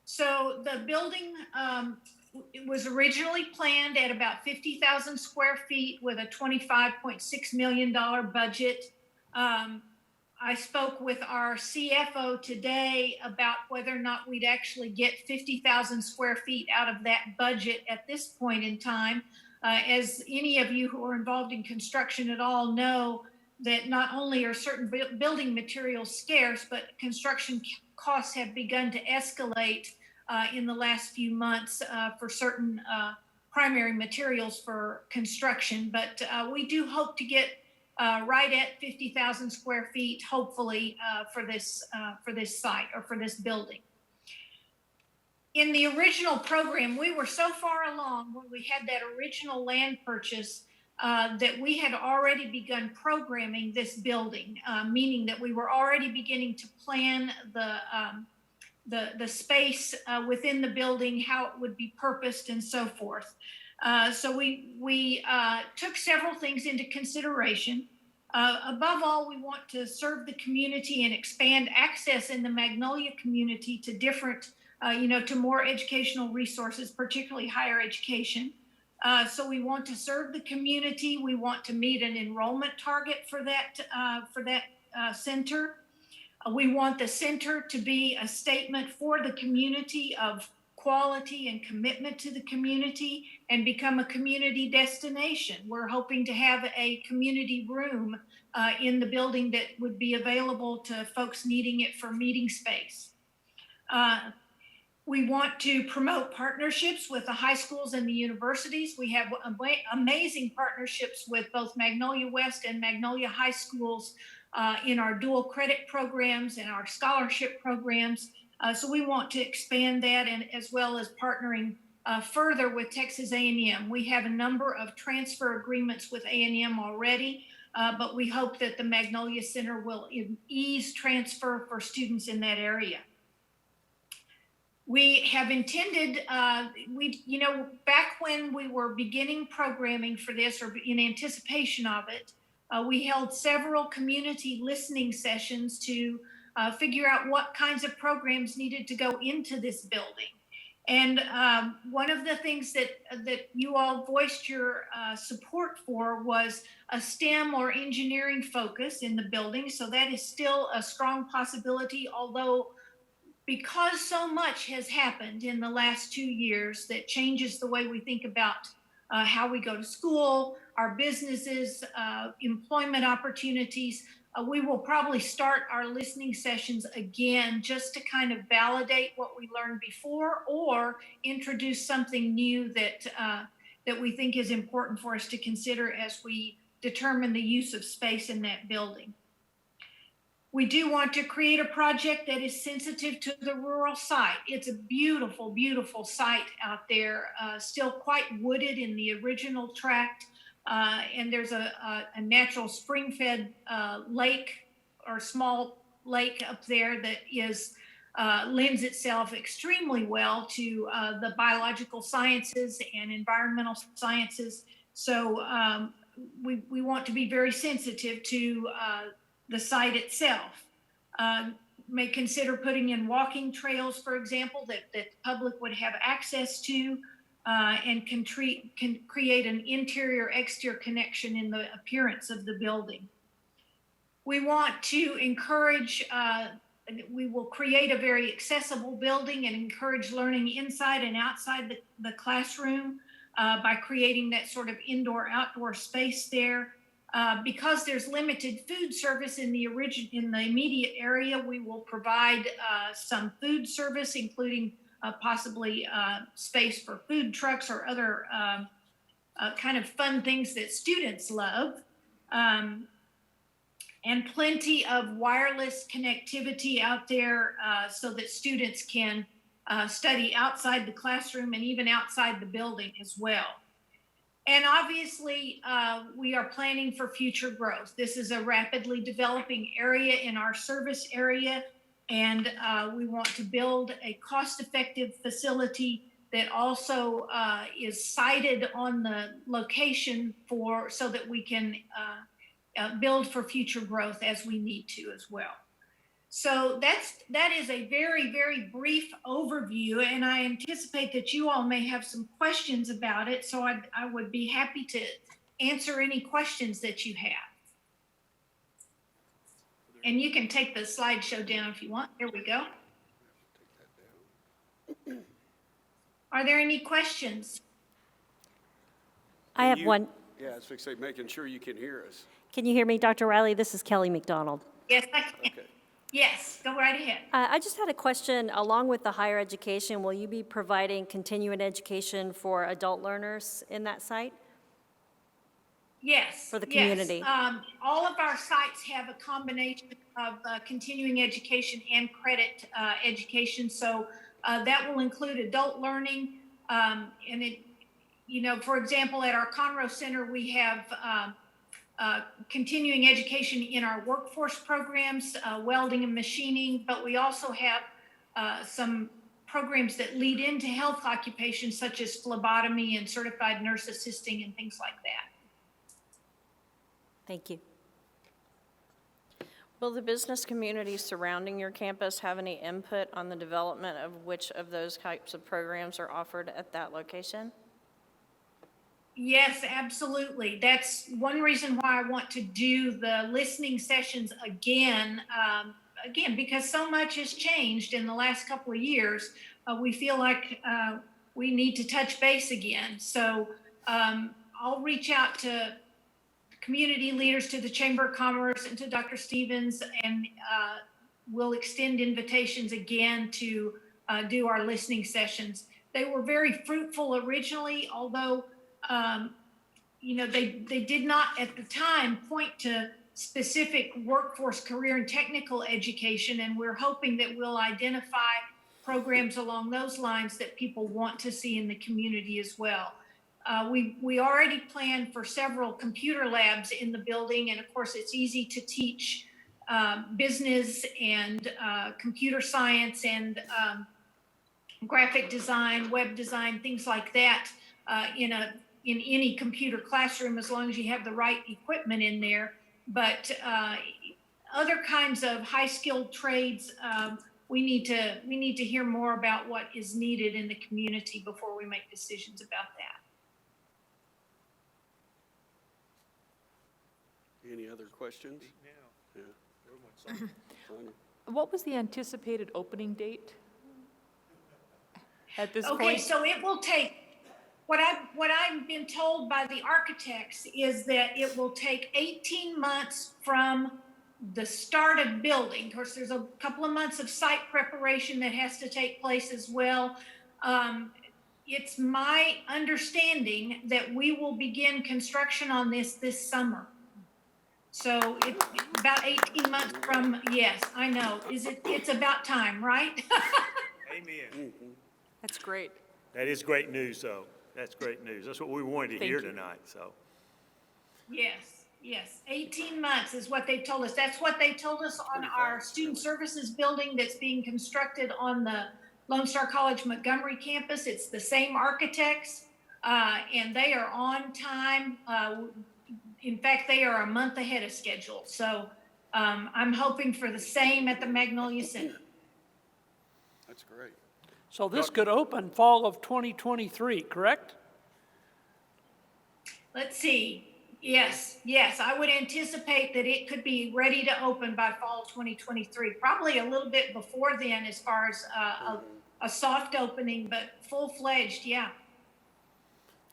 So the building it was originally planned at about 50,000 square feet with a $25.6 million budget. I spoke with our CFO today about whether or not we'd actually get 50,000 square feet out of that budget at this point in time. As any of you who are involved in construction at all know, that not only are certain building materials scarce, but construction costs have begun to escalate in the last few months for certain primary materials for construction. But we do hope to get right at 50,000 square feet, hopefully, for this site or for this building. In the original program, we were so far along when we had that original land purchase that we had already begun programming this building, meaning that we were already beginning to plan the space within the building, how it would be purposed and so forth. So we took several things into consideration. Above all, we want to serve the community and expand access in the Magnolia community to different, to more educational resources, particularly higher education. So we want to serve the community. We want to meet an enrollment target for that center. We want the center to be a statement for the community of quality and commitment to the community and become a community destination. We're hoping to have a community room in the building that would be available to folks needing it for meeting space. We want to promote partnerships with the high schools and the universities. We have amazing partnerships with both Magnolia West and Magnolia High Schools in our dual credit programs and our scholarship programs. So we want to expand that, and as well as partnering further with Texas A&M. We have a number of transfer agreements with A&M already, but we hope that the Magnolia Center will ease transfer for students in that area. We have intended, back when we were beginning programming for this, or in anticipation of it, we held several community listening sessions to figure out what kinds of programs needed to go into this building. And one of the things that you all voiced your support for was a STEM or engineering focus in the building. So that is still a strong possibility, although because so much has happened in the last 2 years that changes the way we think about how we go to school, our businesses, employment opportunities, we will probably start our listening sessions again just to kind of validate what we learned before, or introduce something new that we think is important for us to consider as we determine the use of space in that building. We do want to create a project that is sensitive to the rural site. It's a beautiful, beautiful site out there, still quite wooded in the original tract. And there's a natural spring-fed lake or small lake up there that lends itself extremely well to the biological sciences and environmental sciences. So we want to be very sensitive to the site itself. May consider putting in walking trails, for example, that the public would have access to, and can create an interior-exterior connection in the appearance of the building. We want to encourage, we will create a very accessible building and encourage learning inside and outside the classroom by creating that sort of indoor-outdoor space there. Because there's limited food service in the immediate area, we will provide some food service, including possibly space for food trucks or other kind of fun things that students love. And plenty of wireless connectivity out there so that students can study outside the classroom and even outside the building as well. And obviously, we are planning for future growth. This is a rapidly developing area in our service area, and we want to build a cost-effective facility that also is sited on the location so that we can build for future growth as we need to as well. So that is a very, very brief overview, and I anticipate that you all may have some questions about it, so I would be happy to answer any questions that you have. And you can take the slideshow down if you want. There we go. Are there any questions? I have one. Yeah, it's like making sure you can hear us. Can you hear me, Dr. Riley? This is Kelly McDonald. Yes, I can. Okay. Yes, go right ahead. I just had a question. Along with the higher education, will you be providing continuing education for adult learners in that site? Yes. For the community. Yes. All of our sites have a combination of continuing education and credit education. So that will include adult learning. And it, for example, at our Conroe Center, we have continuing education in our workforce programs, welding and machining, but we also have some programs that lead into health occupations such as phlebotomy and certified nurse assisting and things like that. Thank you. Will the business community surrounding your campus have any input on the development of which of those types of programs are offered at that location? Yes, absolutely. That's one reason why I want to do the listening sessions again. Because so much has changed in the last couple of years, we feel like we need to touch base again. So I'll reach out to community leaders, to the Chamber of Commerce, and to Dr. Stevens, and we'll extend invitations again to do our listening sessions. They were very fruitful originally, although they did not at the time point to specific workforce, career, and technical education, and we're hoping that we'll identify programs along those lines that people want to see in the community as well. We already planned for several computer labs in the building, and of course it's easy to teach business and computer science and graphic design, web design, things like that in any computer classroom, as long as you have the right equipment in there. But other kinds of high-skilled trades, we need to hear more about what is needed in the community before we make decisions about that. Any other questions? Yeah. Sonia. What was the anticipated opening date at this point? Okay, so it will take, what I've been told by the architects is that it will take 18 months from the start of building. Of course, there's a couple of months of site preparation that has to take place as well. It's my understanding that we will begin construction on this summer. So it's about 18 months from, yes, I know. It's about time, right? Amen. That's great. That is great news, though. That's great news. That's what we wanted to Thank hear you. tonight, so. Yes. 18 months is what they've told us. That's what they told us on our student services building that's being constructed on the Lone Star College Montgomery campus. It's the same architects, and they are on time. In fact, they are a month ahead of schedule. So I'm hoping for the same at the Magnolia Center. That's great. So this could open fall of 2023, correct? Let's see. Yes, I would anticipate that it could be ready to open by fall 2023, probably a little bit before then as far as a soft opening, but full-fledged, yeah.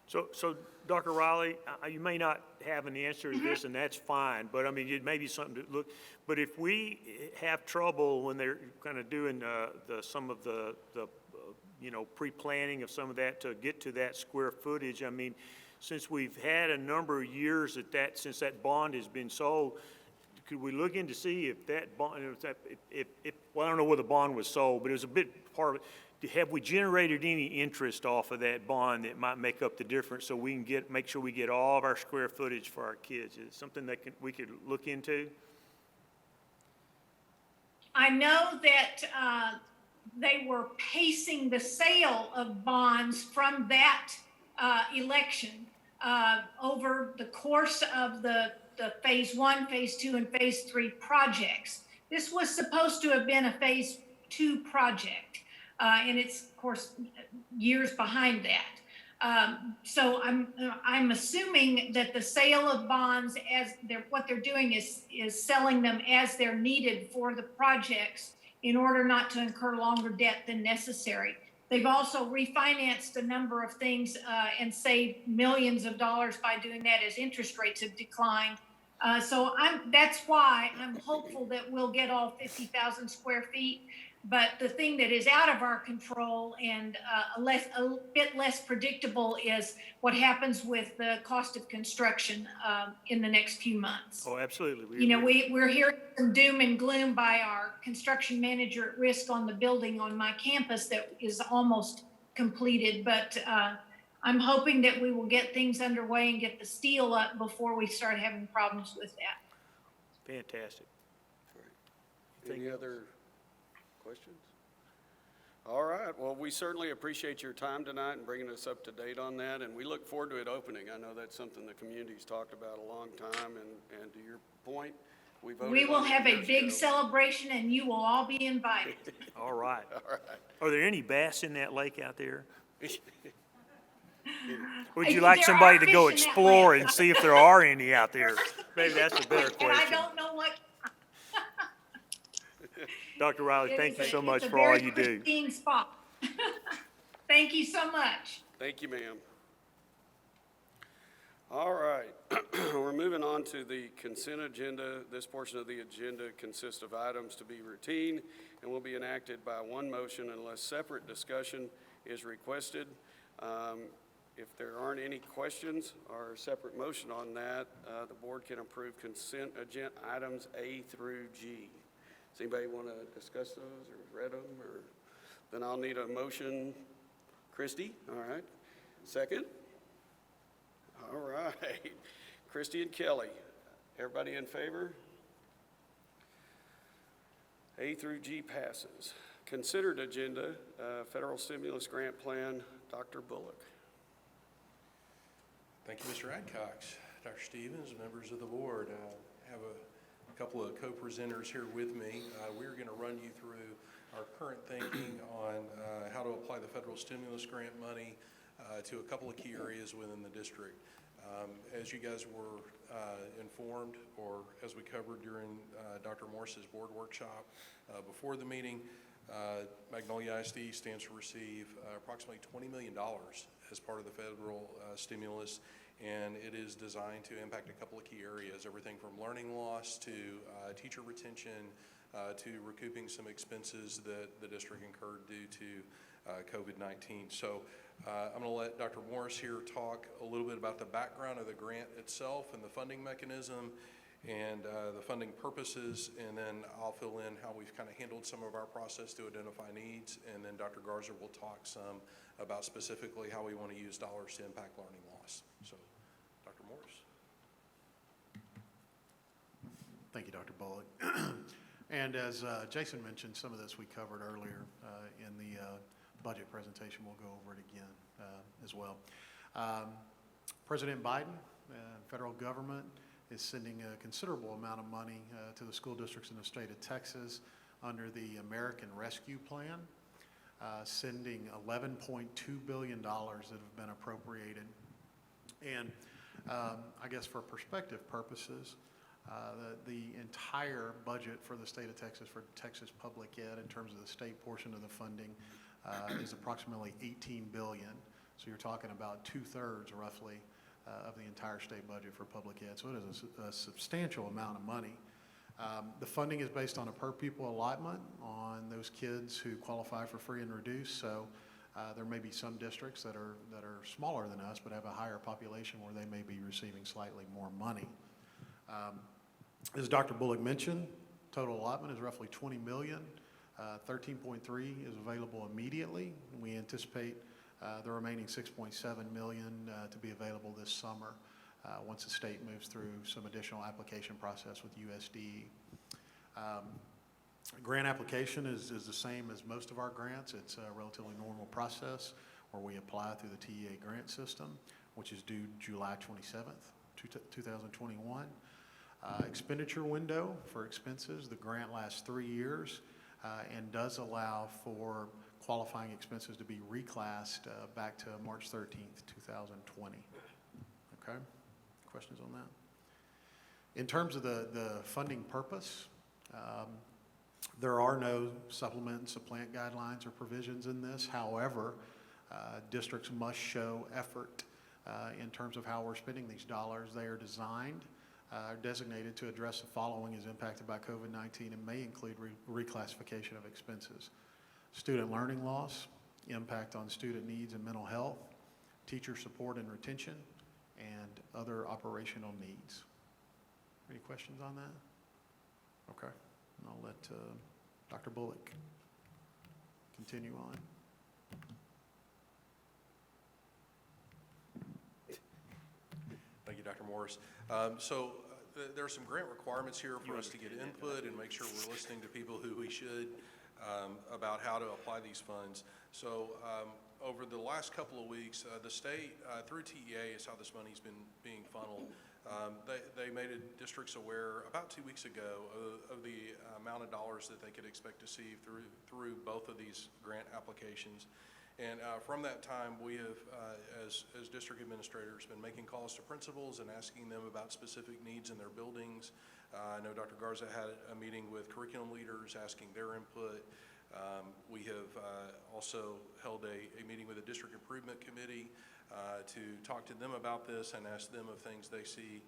So Dr. Riley, you may not have an answer to this, and that's fine, but I mean, it may be something to look, but if we have trouble when they're kind of doing some of the pre-planning of some of that to get to that square footage, I mean, since we've had a number of years since that bond has been sold, could we look in to see if that bond, well, I don't know where the bond was sold, but it was a bit part of it. Have we generated any interest off of that bond that might make up the difference so we can make sure we get all of our square footage for our kids? Is it something that we could look into? I know that they were pacing the sale of bonds from that election over the course of the phase 1, phase 2, and phase 3 projects. This was supposed to have been a phase 2 project, and it's, of course, years behind that. So I'm assuming that the sale of bonds, what they're doing is selling them as they're needed for the projects in order not to incur longer debt than necessary. They've also refinanced a number of things and saved millions of dollars by doing that as interest rates have declined. So that's why I'm hopeful that we'll get all 50,000 square feet. But the thing that is out of our control and a bit less predictable is what happens with the cost of construction in the next few months. Oh, absolutely. We're hearing some doom and gloom by our construction manager at risk on the building on my campus that is almost completed. But I'm hoping that we will get things underway and get the steel up before we start having problems with that. Fantastic. Any other questions? All right, well, we certainly appreciate your time tonight and bringing us up to date on that, and we look forward to it opening. I know that's something the community's talked about a long time, and to your point, we voted We will on it have a years big ago. celebration and you will all be invited. All right. All right. Are there any bass in that lake out there? Would There you like are somebody to go fish in that explore lake. and see if there are any out there? Maybe that's a better And I question. don't know what. Dr. Riley, It thank is you a- so much it's a for all very you do. pristine spot. Thank you so much. Thank you, ma'am. All right, we're moving on to the consent agenda. This portion of the agenda consists of items to be routine and will be enacted by one motion unless separate discussion is requested. If there aren't any questions or separate motion on that, the board can approve consent agenda items A through G. Does anybody want to discuss those or read them? Or then I'll need a motion. Christie, all right. Second? All right. Christie and Kelly. Everybody in favor? A through G passes. Considered agenda, federal stimulus grant plan, Dr. Bullock. Thank you, Mr. Adcox. Dr. Stevens, members of the board, I have a couple of co-presenters here with me. We're going to run you through our current thinking on how to apply the federal stimulus grant money to a couple of key areas within the district. As you guys were informed, or as we covered during Dr. Morse's board workshop before the meeting, Magnolia ISD stands to receive approximately $20 million as part of the federal stimulus, and it is designed to impact a couple of key areas, everything from learning loss to teacher retention to recouping some expenses that the district incurred due to COVID-19. So I'm going to let Dr. Morris here talk a little bit about the background of the grant itself and the funding mechanism and the funding purposes, and then I'll fill in how we've kind of handled some of our process to identify needs, and then Dr. Garza will talk some about specifically how we want to use dollars to impact learning loss. So, Dr. Morris. Thank you, Dr. Bullock. And as Jason mentioned, some of this we covered earlier in the budget presentation. We'll go over it again as well. President Biden and federal government is sending a considerable amount of money to the school districts in the state of Texas under the American Rescue Plan, sending $11.2 billion that have been appropriated. And I guess for perspective purposes, the entire budget for the state of Texas, for Texas Public Ed, in terms of the state portion of the funding, is approximately $18 billion. So you're talking about 2/3 roughly of the entire state budget for public ed. So it is a substantial amount of money. The funding is based on a per pupil allotment on those kids who qualify for free and reduced. So there may be some districts that are smaller than us but have a higher population where they may be receiving slightly more money. As Dr. Bullock mentioned, total allotment is roughly $20 million. 13.3 is available immediately. We anticipate the remaining 6.7 million to be available this summer once the state moves through some additional application process with USDE. Grant application is the same as most of our grants. It's a relatively normal process where we apply through the TEA grant system, which is due July 27th, 2021. Expenditure window for expenses, the grant lasts 3 years and does allow for qualifying expenses to be reclassed back to March 13th, 2020. Okay, questions on that? In terms of the funding purpose, there are no supplement and supplant guidelines or provisions in this. However, districts must show effort in terms of how we're spending these dollars. They are designed, designated to address the following as impacted by COVID-19 and may include reclassification of expenses: student learning loss, impact on student needs and mental health, teacher support and retention, and other operational needs. Any questions on that? Okay, and I'll let Dr. Bullock continue on. Thank you, Dr. Morris. There are some grant requirements here for us to get input and make sure we're listening to people who we should. about how to apply these funds. So over the last couple of weeks, the state, through TEA is how this money's been being funneled. They made districts aware about 2 weeks ago of the amount of dollars that they could expect to see through both of these grant applications. And from that time, we have, as district administrators, been making calls to principals and asking them about specific needs in their buildings. I know Dr. Garza had a meeting with curriculum leaders asking their input. We have also held a meeting with the District Improvement Committee to talk to them about this and ask them of things they see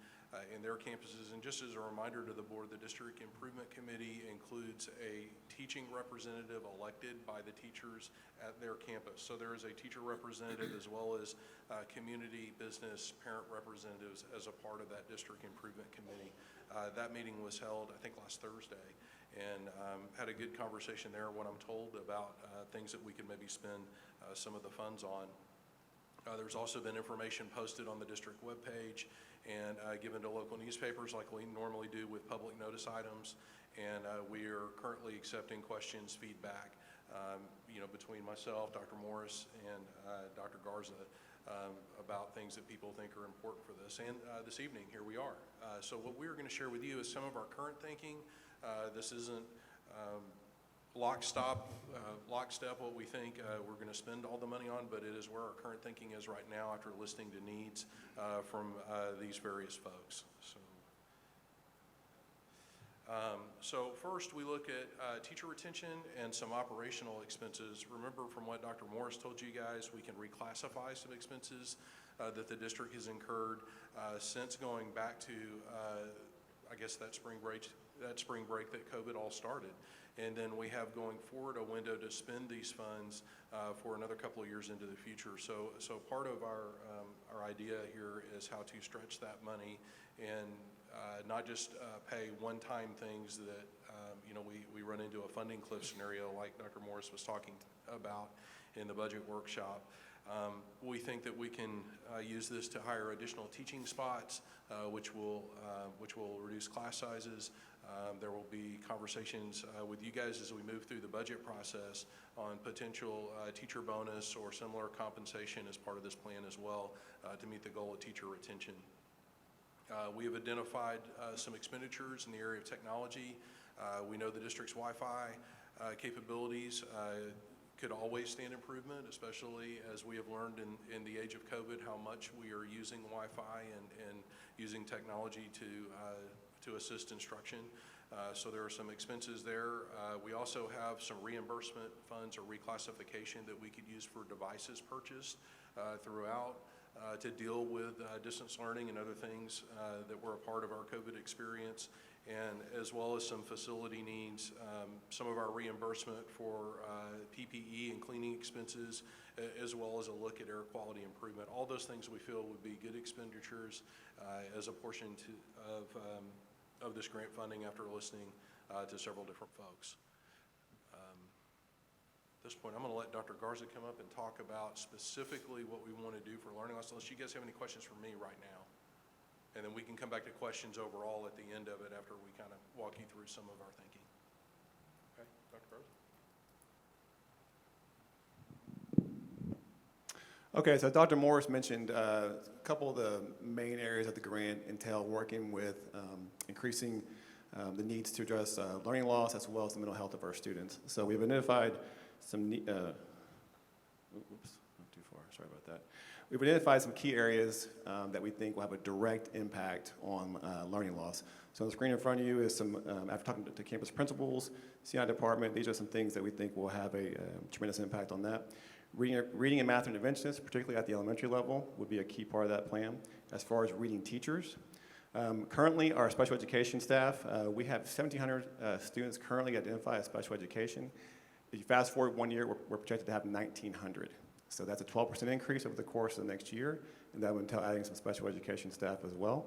in their campuses. And just as a reminder to the board, the District Improvement Committee includes a teaching representative elected by the teachers at their campus. So there is a teacher representative as well as community, business, parent representatives as a part of that District Improvement Committee. That meeting was held, I think, last Thursday, and had a good conversation there, what I'm told, about things that we could maybe spend some of the funds on. There's also been information posted on the district webpage and given to local newspapers like we normally do with public notice items. And we are currently accepting questions, feedback, between myself, Dr. Morris, and Dr. Garza about things that people think are important for this. And this evening, here we are. So what we're going to share with you is some of our current thinking. This isn't lockstep what we think we're going to spend all the money on, but it is where our current thinking is right now after listening to needs from these various folks. So first we look at teacher retention and some operational expenses. Remember from what Dr. Morris told you guys, we can reclassify some expenses that the district has incurred since going back to I guess that spring break that COVID all started. And then we have going forward a window to spend these funds for another couple of years into the future. So part of our idea here is how to stretch that money and not just pay one-time things that we run into a funding cliff scenario like Dr. Morris was talking about in the budget workshop. We think that we can use this to hire additional teaching spots, which will reduce class sizes. There will be conversations with you guys as we move through the budget process on potential teacher bonus or similar compensation as part of this plan as well to meet the goal of teacher retention. We have identified some expenditures in the area of technology. We know the district's Wi-Fi capabilities could always stand improvement, especially as we have learned in the age of COVID how much we are using Wi-Fi and using technology to assist instruction. So there are some expenses there. We also have some reimbursement funds or reclassification that we could use for devices purchased throughout to deal with distance learning and other things that were a part of our COVID experience, and as well as some facility needs, some of our reimbursement for PPE and cleaning expenses, as well as a look at air quality improvement. All those things we feel would be good expenditures as a portion of this grant funding after listening to several different folks. At this point, I'm going to let Dr. Garza come up and talk about specifically what we want to do for learning loss, unless you guys have any questions for me right now. And then we can come back to questions overall at the end of it after we kind of walk you through some of our thinking. Okay, Dr. Garza? Okay, so Dr. Morris mentioned a couple of the main areas of the grant entail working with increasing the needs to address learning loss as well as the mental health of our students. So we've identified some, oops, not too far, sorry about that. We've identified some key areas that we think will have a direct impact on learning loss. So on the screen in front of you is some, after talking to campus principals, CI department, these are some things that we think will have a tremendous impact on that. Reading and math interventionists, particularly at the elementary level, would be a key part of that plan. As far as reading teachers, currently our special education staff, we have 1,700 students currently identified as special education. If you fast forward 1 year, we're projected to have 1,900. So that's a 12% increase over the course of the next year, and that would entail adding some special education staff as well.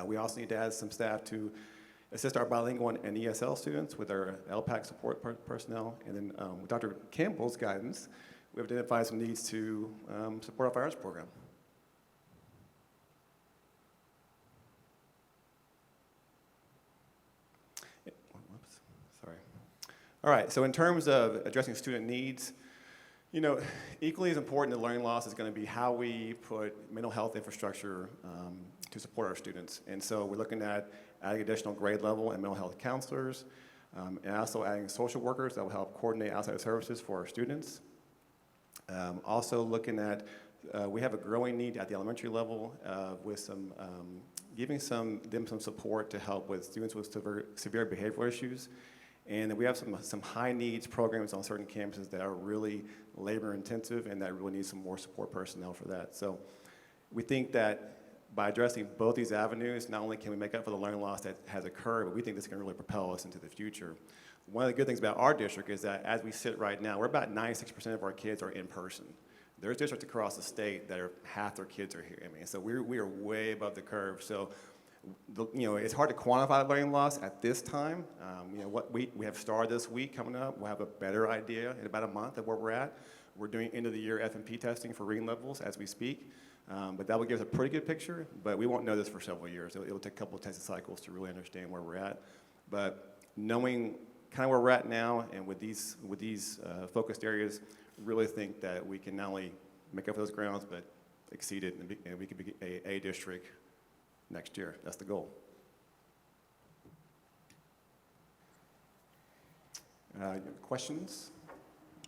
We also need to add some staff to assist our bilingual and ESL students with our LPAC support personnel. And then with Dr. Campbell's guidance, we've identified some needs to support our fine arts program. All right, so in terms of addressing student needs, you know, equally as important to learning loss is going to be how we put mental health infrastructure to support our students. And so we're looking at adding additional grade level and mental health counselors, and also adding social workers that will help coordinate outside services for our students. Also looking at, we have a growing need at the elementary level with some, giving them some support to help with students with severe behavioral issues. And we have some high needs programs on certain campuses that are really labor intensive and that really need some more support personnel for that. So we think that by addressing both these avenues, not only can we make up for the learning loss that has occurred, but we think this can really propel us into the future. One of the good things about our district is that as we sit right now, we're about 96% of our kids are in person. There's districts across the state that are half their kids are here. I mean, so we are way above the curve. So, you know, it's hard to quantify the learning loss at this time. You know, we have STAR this week coming up. We'll have a better idea in about a month of where we're at. We're doing end of the year F&P testing for reading levels as we speak. But that will give us a pretty good picture, but we won't know this for several years. It'll take a couple of testing cycles to really understand where we're at. But knowing kind of where we're at now and with these focused areas, really think that we can not only make up for those grounds, but exceed it, and we could be a district next year. That's the goal. Questions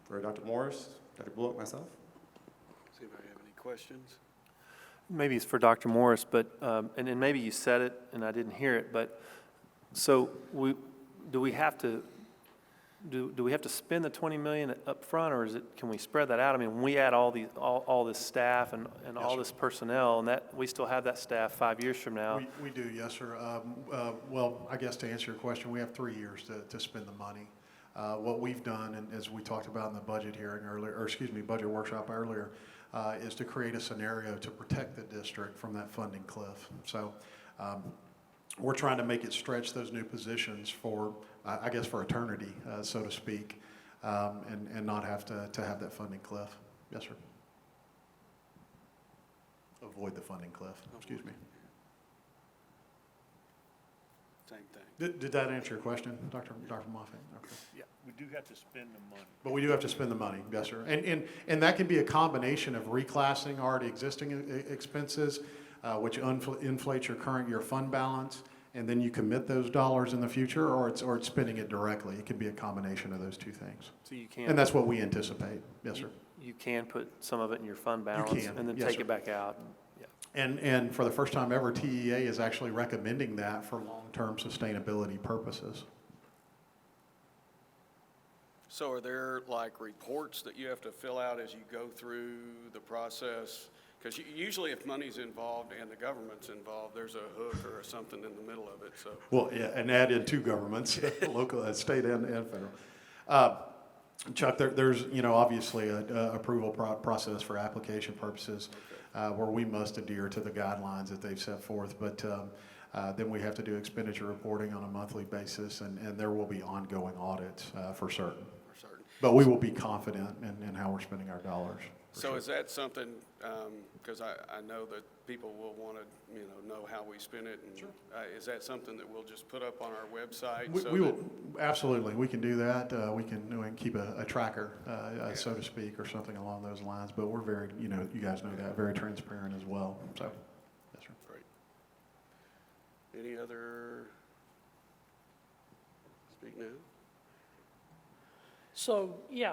for Dr. Morris, Dr. Bullock, myself? See if I have any questions. Maybe it's for Dr. Morris, but, and maybe you said it and I didn't hear it, but, so do we have to spend the 20 million up front, or can we spread that out? I mean, when we add all this staff and all this personnel, and that we still have that staff 5 years from now. We do, yes, sir. Well, I guess to answer your question, we have 3 years to spend the money. What we've done, and as we talked about in the budget hearing earlier, or excuse me, budget workshop earlier, is to create a scenario to protect the district from that funding cliff. So we're trying to make it stretch those new positions for, I guess, for eternity, so to speak, and not have to have that funding cliff. Yes, sir. Avoid the funding cliff. Excuse me. Same thing. Did that answer your question, Dr. Moffitt? Okay. Yeah, we do have to spend the money. But we do have to spend the money, yes, sir. And that can be a combination of reclassing already existing expenses, which inflates your current year fund balance, and then you commit those dollars in the future, or it's spending it directly. It can be a combination of those two things. So you can. And that's what we anticipate, yes, sir. You can put some of it in your fund balance can, and then yes, take sir. it back out. Yeah. And for the first time ever, TEA is actually recommending that for long-term sustainability purposes. So are there like reports that you have to fill out as you go through the process? Because usually if money's involved and the government's involved, there's a hook or something in the middle of it, so. Well, yeah, and add in two governments, local, state and federal. Chuck, there's, you know, obviously a approval process for application purposes where we must adhere to the guidelines that they've set forth, but then we have to do expenditure reporting on a monthly basis, and there will be ongoing audits for certain. But we will be confident in how we're spending our dollars. So is that something, because I know that people will want to, know how we spend it. And, is that something that we'll just put up on our website? We will, absolutely, we can do that. We can keep a tracker, so to speak, or something along those lines. But we're very, you guys know that, very transparent as well. So, yes, sir. Great. Any other? Speak now. So, yeah,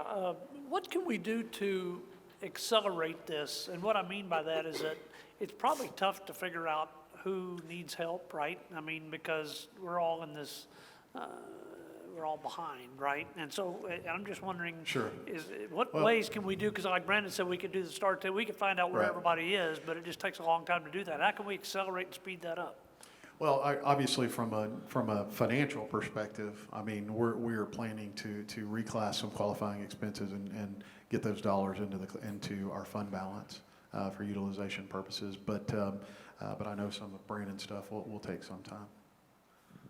what can we do to accelerate this? And what I mean by that is that it's probably tough to figure out who needs help, right? I mean, because we're all in this, we're all behind, right? And so I'm just wondering, sure. What ways can we do? Because like Brandon said, we could do the start test. We could find out where everybody is, but it just takes a long time to do that. How can we accelerate and speed that up? Well, obviously, from a financial perspective, I mean, we are planning to reclass some qualifying expenses and get those dollars into our fund balance for utilization purposes. But I know some of Brandon's stuff will take some time.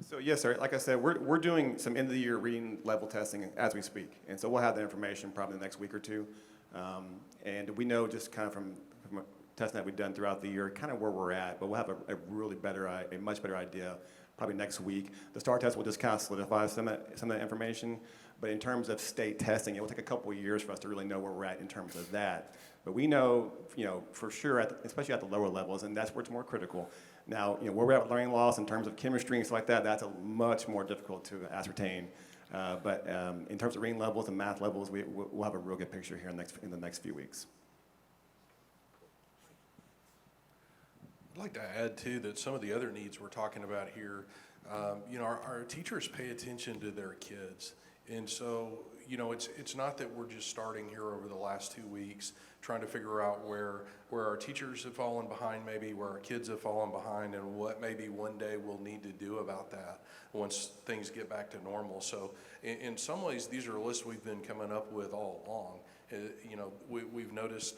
So yes, sir. Like I said, we're doing some end of the year reading level testing as we speak, and so we'll have that information probably in the next week or two. And we know just kind of from testing that we've done throughout the year, kind of where we're at, but we'll have a much better idea probably next week. The STAR test will just kind of solidify some of that information, But in terms of state testing, it will take a couple of years for us to really know where we're at in terms of that. But we know, for sure, especially at the lower levels, and that's where it's more critical. Now, where we're at with learning loss in terms of chemistry and stuff like that, that's much more difficult to ascertain. But in terms of reading levels and math levels, we'll have a real good picture here in the next few weeks. I'd like to add, too, that some of the other needs we're talking about here, our teachers pay attention to their kids. And so, it's not that we're just starting here over the last 2 weeks trying to figure out where our teachers have fallen behind, maybe where our kids have fallen behind, and what maybe one day we'll need to do about that once things get back to normal. So in some ways, these are lists we've been coming up with all along. We've noticed,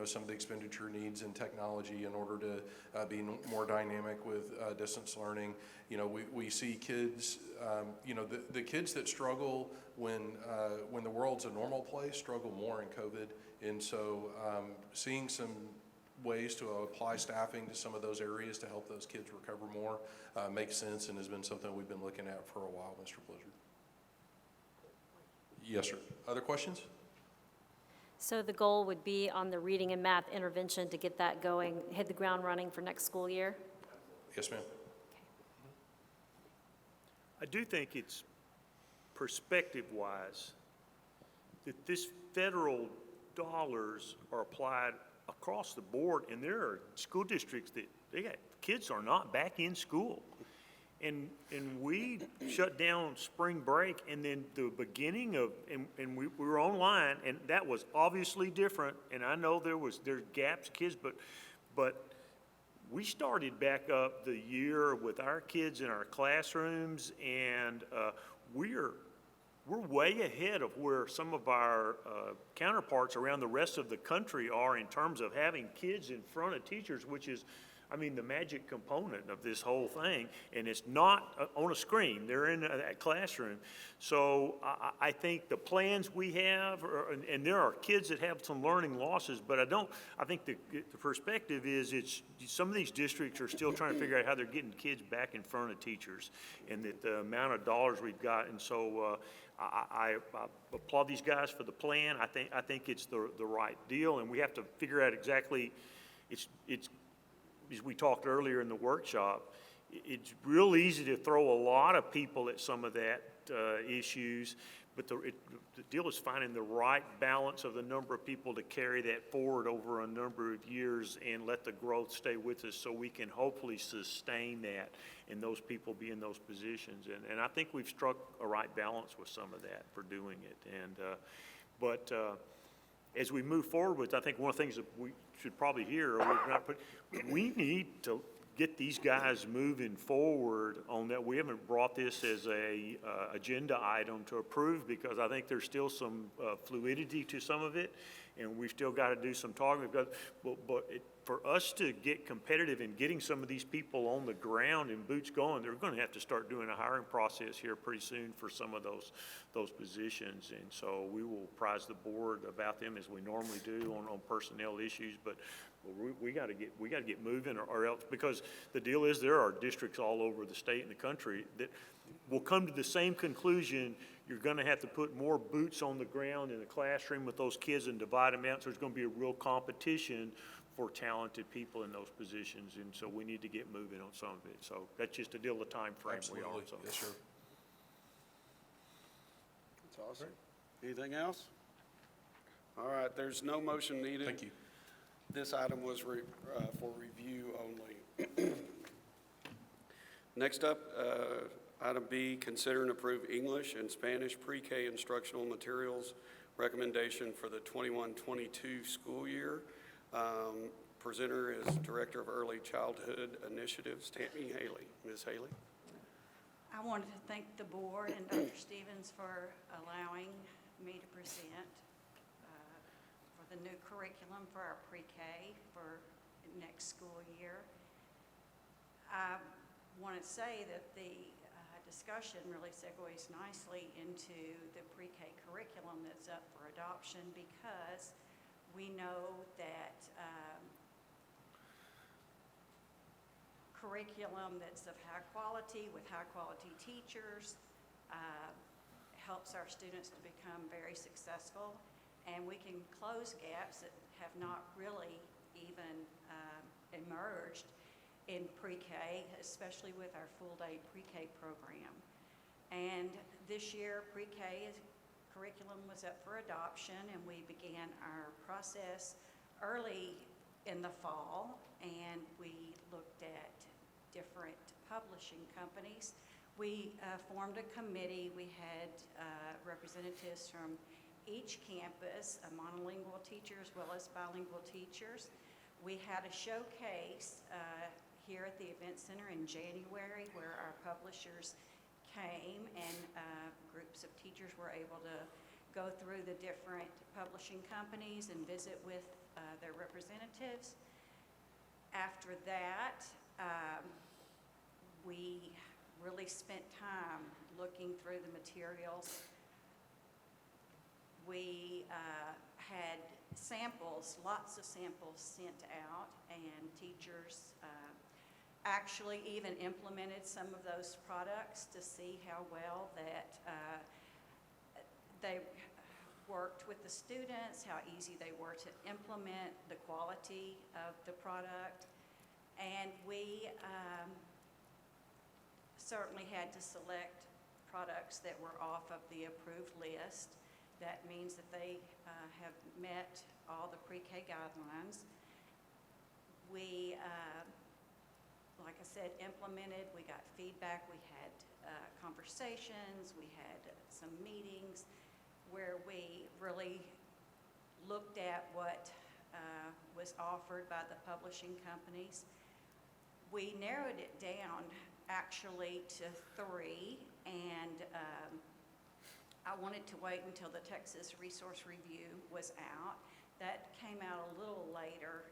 some of the expenditure needs in technology in order to be more dynamic with distance learning. We see kids, the kids that struggle when the world's a normal place struggle more in COVID. And so seeing some ways to apply staffing to some of those areas to help those kids recover more makes sense and has been something we've been looking at for a while, Mr. Blizzard. Yes, sir. Other questions? So the goal would be on the reading and math intervention to get that going, hit the ground running for next school year? Yes, ma'am. I do think it's perspective-wise that this federal dollars are applied across the board, and there are school districts that kids are not back in school. And we shut down spring break, and then the beginning of, and we were online, and that was obviously different. And I know there's gaps, kids, but we started back up the year with our kids in our classrooms, and we're way ahead of where some of our counterparts around the rest of the country are in terms of having kids in front of teachers, which is, the magic component of this whole thing. And it's not on a screen. They're in that classroom. So I think the plans we have, and there are kids that have some learning losses, but I think the perspective is some of these districts are still trying to figure out how they're getting kids back in front of teachers, and that the amount of dollars we've got. And so I applaud these guys for the plan. I think it's the right deal, and we have to figure out exactly, it's as we talked earlier in the workshop, it's real easy to throw a lot of people at some of that issues, but the deal is finding the right balance of the number of people to carry that forward over a number of years and let the growth stay with us so we can hopefully sustain that and those people be in those positions. And I think we've struck a right balance with some of that for doing it. But as we move forward with, I think one of the things that we should probably hear, we need to get these guys moving forward on that. We haven't brought this as a agenda item to approve because I think there's still some fluidity to some of it, and we've still got to do some talking. For us to get competitive in getting some of these people on the ground and boots going, they're going to have to start doing a hiring process here pretty soon for some of those positions. And so we will apprise the board about them as we normally do on personnel issues. But we got to get moving, or else, because the deal is there are districts all over the state and the country that will come to the same conclusion. You're going to have to put more boots on the ground in the classroom with those kids and divide them out. So there's going to be a real competition for talented people in those positions, and so we need to get moving on some of it. So that's just a deal of time frame. Absolutely. We are. So. Yes, sir. That's awesome. Anything else? All right, there's no motion needed. Thank you. This item was for review only. Next up, item B, consider and approve English and Spanish pre-K instructional materials recommendation for the 21-22 school year. Presenter is Director of Early Childhood Initiatives, Tammy Haley. Ms. Haley. I wanted to thank the board and Dr. Stevens for allowing me to present for the new curriculum for our pre-K for next school year. I want to say that the discussion really segues nicely into the pre-K curriculum that's up for adoption, because we know that curriculum that's of high quality with high quality teachers helps our students to become very successful, and we can close gaps that have not really even emerged in pre-K, especially with our full-day pre-K program. And this year, pre-K curriculum was up for adoption, and we began our process early in the fall, and we looked at different publishing companies. We formed a committee. We had representatives from each campus, monolingual teachers as well as bilingual teachers. We had a showcase here at the Event Center in January where our publishers came, and groups of teachers were able to go through the different publishing companies and visit with their representatives. After that, we really spent time looking through the materials. We had samples, lots of samples sent out, and teachers actually even implemented some of those products to see how well that they worked with the students, how easy they were to implement, the quality of the product. And we certainly had to select products that were off of the approved list. That means that they have met all the pre-K guidelines. We, like I said, implemented, we got feedback, we had conversations, we had some meetings where we really looked at what was offered by the publishing companies. We narrowed it down actually to 3, and I wanted to wait until the Texas Resource Review was out. That came out a little later.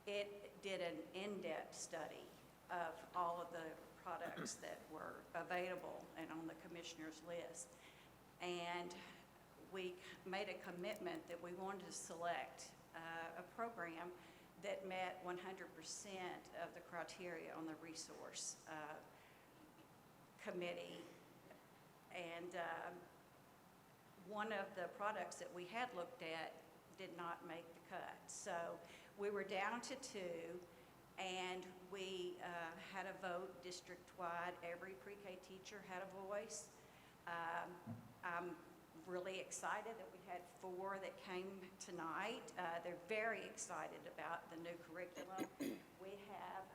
It did an in-depth study of all of the products that were available and on the commissioner's list. And we made a commitment that we wanted to select a program that met 100% of the criteria on the resource committee. And one of the products that we had looked at did not make the cut. So we were down to 2, and we had a vote district-wide. Every pre-K teacher had a voice. I'm really excited that we had 4 that came tonight. They're very excited about the new curriculum. We have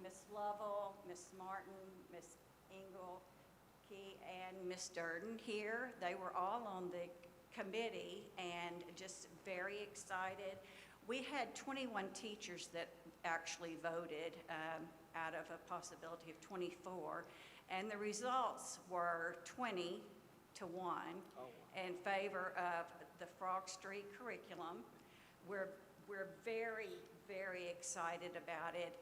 Miss Lovell, Miss Martin, Miss Engel, and Miss Durden here. They were all on the committee and just very excited. We had 21 teachers that actually voted out of a possibility of 24, and the results were 20 to 1 in favor of the Frog Street curriculum. We're very, very excited about it.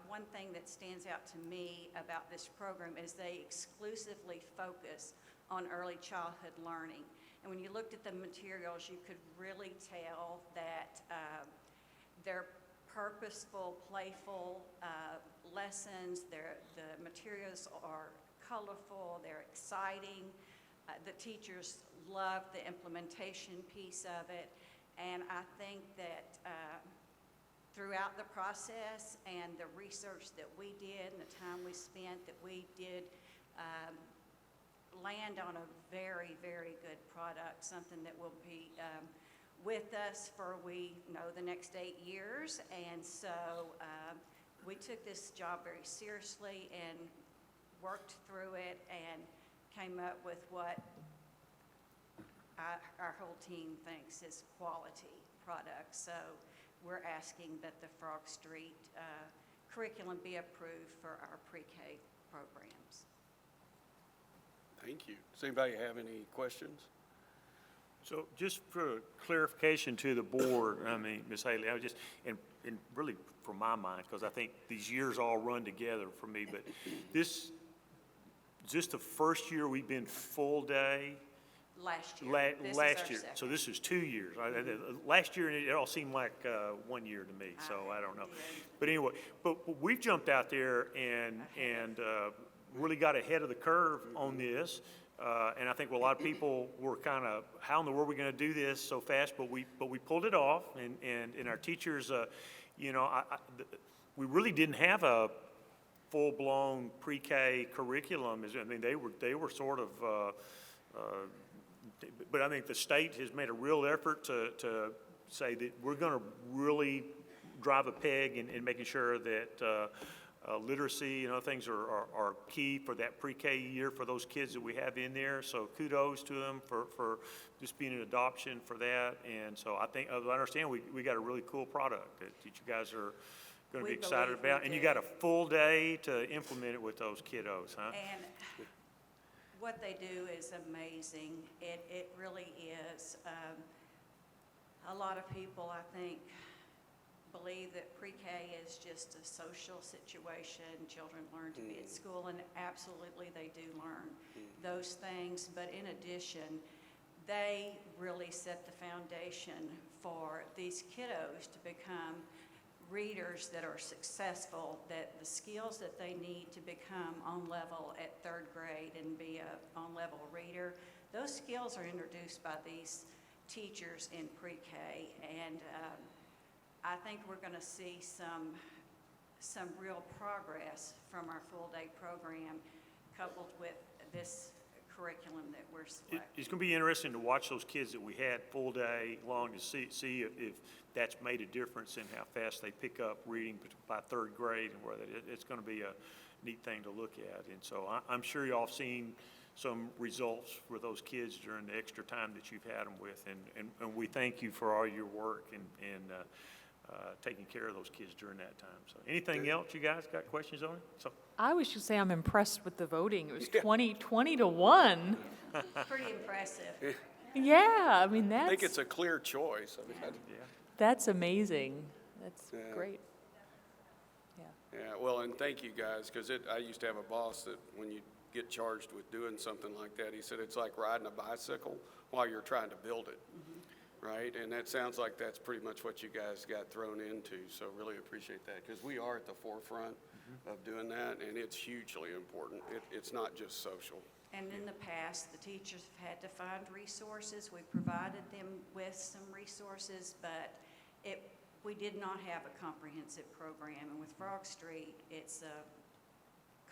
One thing that stands out to me about this program is they exclusively focus on early childhood learning. And when you looked at the materials, you could really tell that they're purposeful, playful lessons. The materials are colorful, they're exciting. The teachers love the implementation piece of it. And I think that throughout the process and the research that we did and the time we spent, that we did land on a very, very good product, something that will be with us for, we know, the next 8 years. And so we took this job very seriously and worked through it and came up with what our whole team thinks is quality product. So we're asking that the Frog Street curriculum be approved for our pre-K programs. Thank you. Does anybody have any questions? So just for clarification to the board, I mean, Ms. Haley, I was just, and really from my mind, because I think these years all run together for me, but is this the first year we've been full day? Last year. This is our Last year. second. So this is 2 years. Last year, it all seemed like 1 year to me, so I don't know. But anyway, but we've jumped out there and really got ahead of the curve on this. And I think a lot of people were kind of, how in the world are we going to do this so fast? But we pulled it off, and our teachers, you know, we really didn't have a full-blown pre-K curriculum. I mean, they were sort of, but I think the state has made a real effort to say that we're going to really drive a peg in making sure that literacy and other things are key for that pre-K year for those kids that we have in there. So kudos to them for just being an adoption for that. And so I think, as I understand, we got a really cool product that you guys are going to be excited about. And you got a full day to implement it with those kiddos, huh? And what they do is amazing. It really is. A lot of people, I think, believe that pre-K is just a social situation. Children learn to be at school, and absolutely they do learn those things. But in addition, they really set the foundation for these kiddos to become readers that are successful, that the skills that they need to become on level at third grade and be a on-level reader, those skills are introduced by these teachers in pre-K. And I think we're going to see some real progress from our full-day program coupled with this curriculum that we're selecting. It's going to be interesting to watch those kids that we had full day long to see if that's made a difference in how fast they pick up reading by third grade, and where it's going to be a neat thing to look at. And so I'm sure y'all have seen some results for those kids during the extra time that you've had them with, and we thank you for all your work and taking care of those kids during that time. So anything else you guys got questions on it? So I was just say I'm impressed with the voting. It was 20 to 1. Pretty impressive. Yeah, I mean, I think it's a clear choice. I mean, that's amazing. That's great. yeah, well, and thank you guys, because I used to have a boss that when you get charged with doing something like that, he said it's like riding a bicycle while you're trying to build it. Right, and that sounds like that's pretty much what you guys got thrown into, so really appreciate that, because we are at the forefront of doing that, and it's hugely important. It's not just social. And in the past, the teachers have had to find resources. We provided them with some resources, but we did not have a comprehensive program. And with Frog Street, it's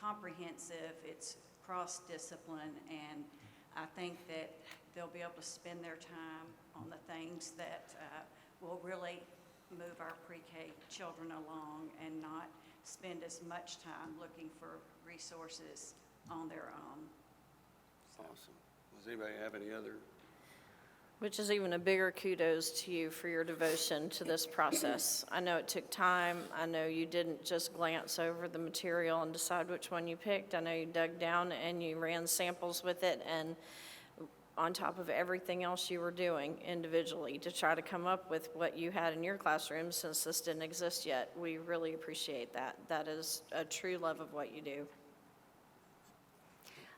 comprehensive, it's cross-discipline, and I think that they'll be able to spend their time on the things that will really move our pre-K children along and not spend as much time looking for resources on their own. Awesome. Does anybody have any other? Which is even a bigger kudos to you for your devotion to this process. I know it took time. I know you didn't just glance over the material and decide which one you picked. I know you dug down and you ran samples with it, and on top of everything else you were doing individually to try to come up with what you had in your classroom, since this didn't exist yet. We really appreciate that. That is a true love of what you do.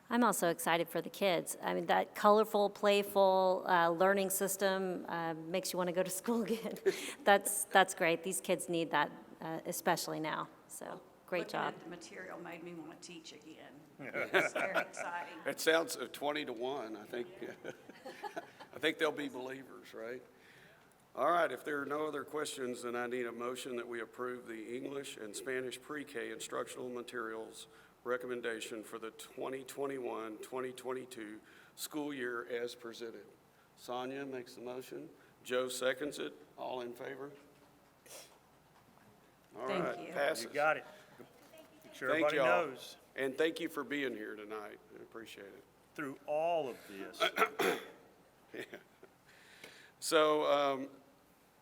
I'm also excited for the kids. I mean, that colorful, playful learning system makes you want to go to school again. That's great. These kids need that, especially now. So great Looking job. at the material made me want to teach again. It's very exciting. It sounds 20 to 1. I think I think they'll be believers, right? All right, if there are no other questions, then I need a motion that we approve the English and Spanish pre-K instructional materials recommendation for the 2021-2022 school year as presented. Sonia makes the motion. Joe seconds it. All in favor? All Thank right, you. passes. you got it. Make sure Thank everybody y'all. knows And thank you for being here tonight. I appreciate it. through all of this. Yeah. So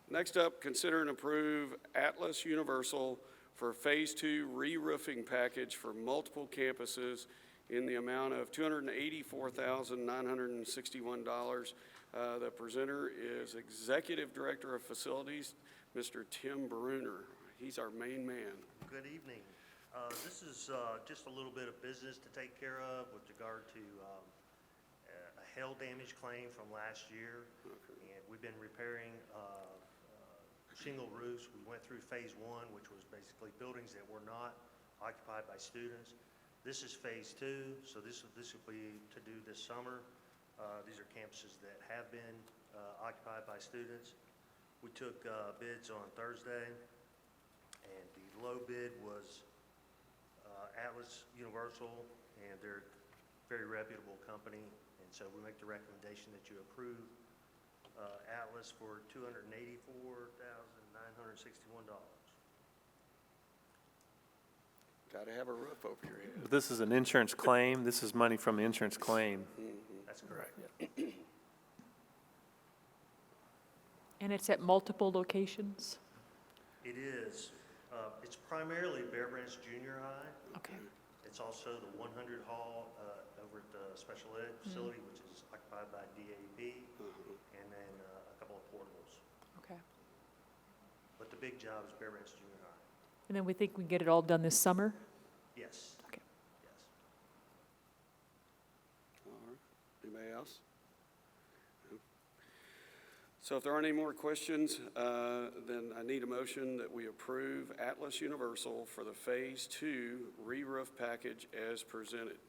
next up, consider and approve Atlas Universal for Phase 2 re-roofing package for multiple campuses in the amount of $284,961. The presenter is Executive Director of Facilities, Mr. Tim Bruner. He's our main man. Good evening. This is just a little bit of business to take care of with regard to a hail damage claim from last year. And we've been repairing shingle roofs. We went through phase 1, which was basically buildings that were not occupied by students. This is phase 2, so this will be to do this summer. These are campuses that have been occupied by students. We took bids on Thursday, and the low bid was Atlas Universal, and they're a very reputable company, and so we make the recommendation that you approve Atlas for $284,961. Got to have a roof over your head. But this is an insurance claim. This is money from the insurance claim. That's correct. And it's at multiple locations? It is. It's primarily Bear Branch Junior High. Okay. It's also the 100 Hall over at the special ed facility, which is occupied by DAB, and then a couple of portables. Okay. But the big job is Bear Branch Junior High. And then we think we can get it all done this summer? Yes. Okay. Yes. All right. Anybody else? No. So if there aren't any more questions, then I need a motion that we approve Atlas Universal for the Phase 2 re-roof package as presented.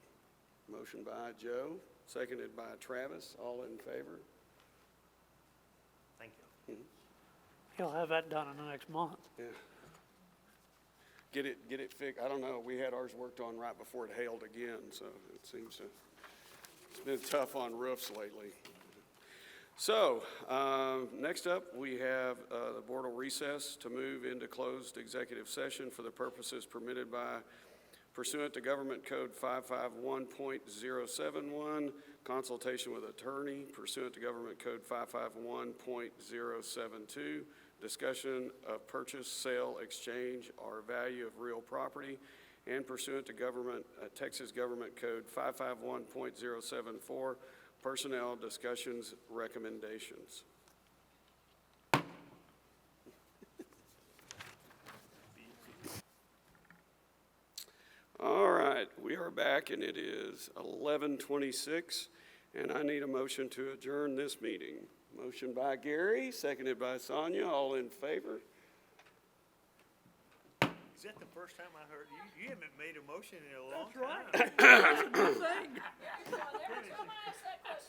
Motion by Joe, seconded by Travis. All in favor? Thank you. He'll have that done in the next month. Yeah. Get it fixed. I don't know. We had ours worked on right before it hailed again, so it seems to, it's been tough on roofs lately. So, next up, we have the board will recess to move into closed executive session for the purposes permitted by pursuant to Government Code 551.071, consultation with attorney, pursuant to Government Code 551.072, discussion of purchase, sale, exchange, or value of real property, and pursuant to Texas Government Code 551.074, personnel discussions, recommendations. All right, we are back, and it is 11:26, and I need a motion to adjourn this meeting. Motion by Gary, seconded by Sonia. All in favor? Is that the first time I heard you? You haven't made a motion in a long time. That's right. That's a good thing. Every time I ask that question,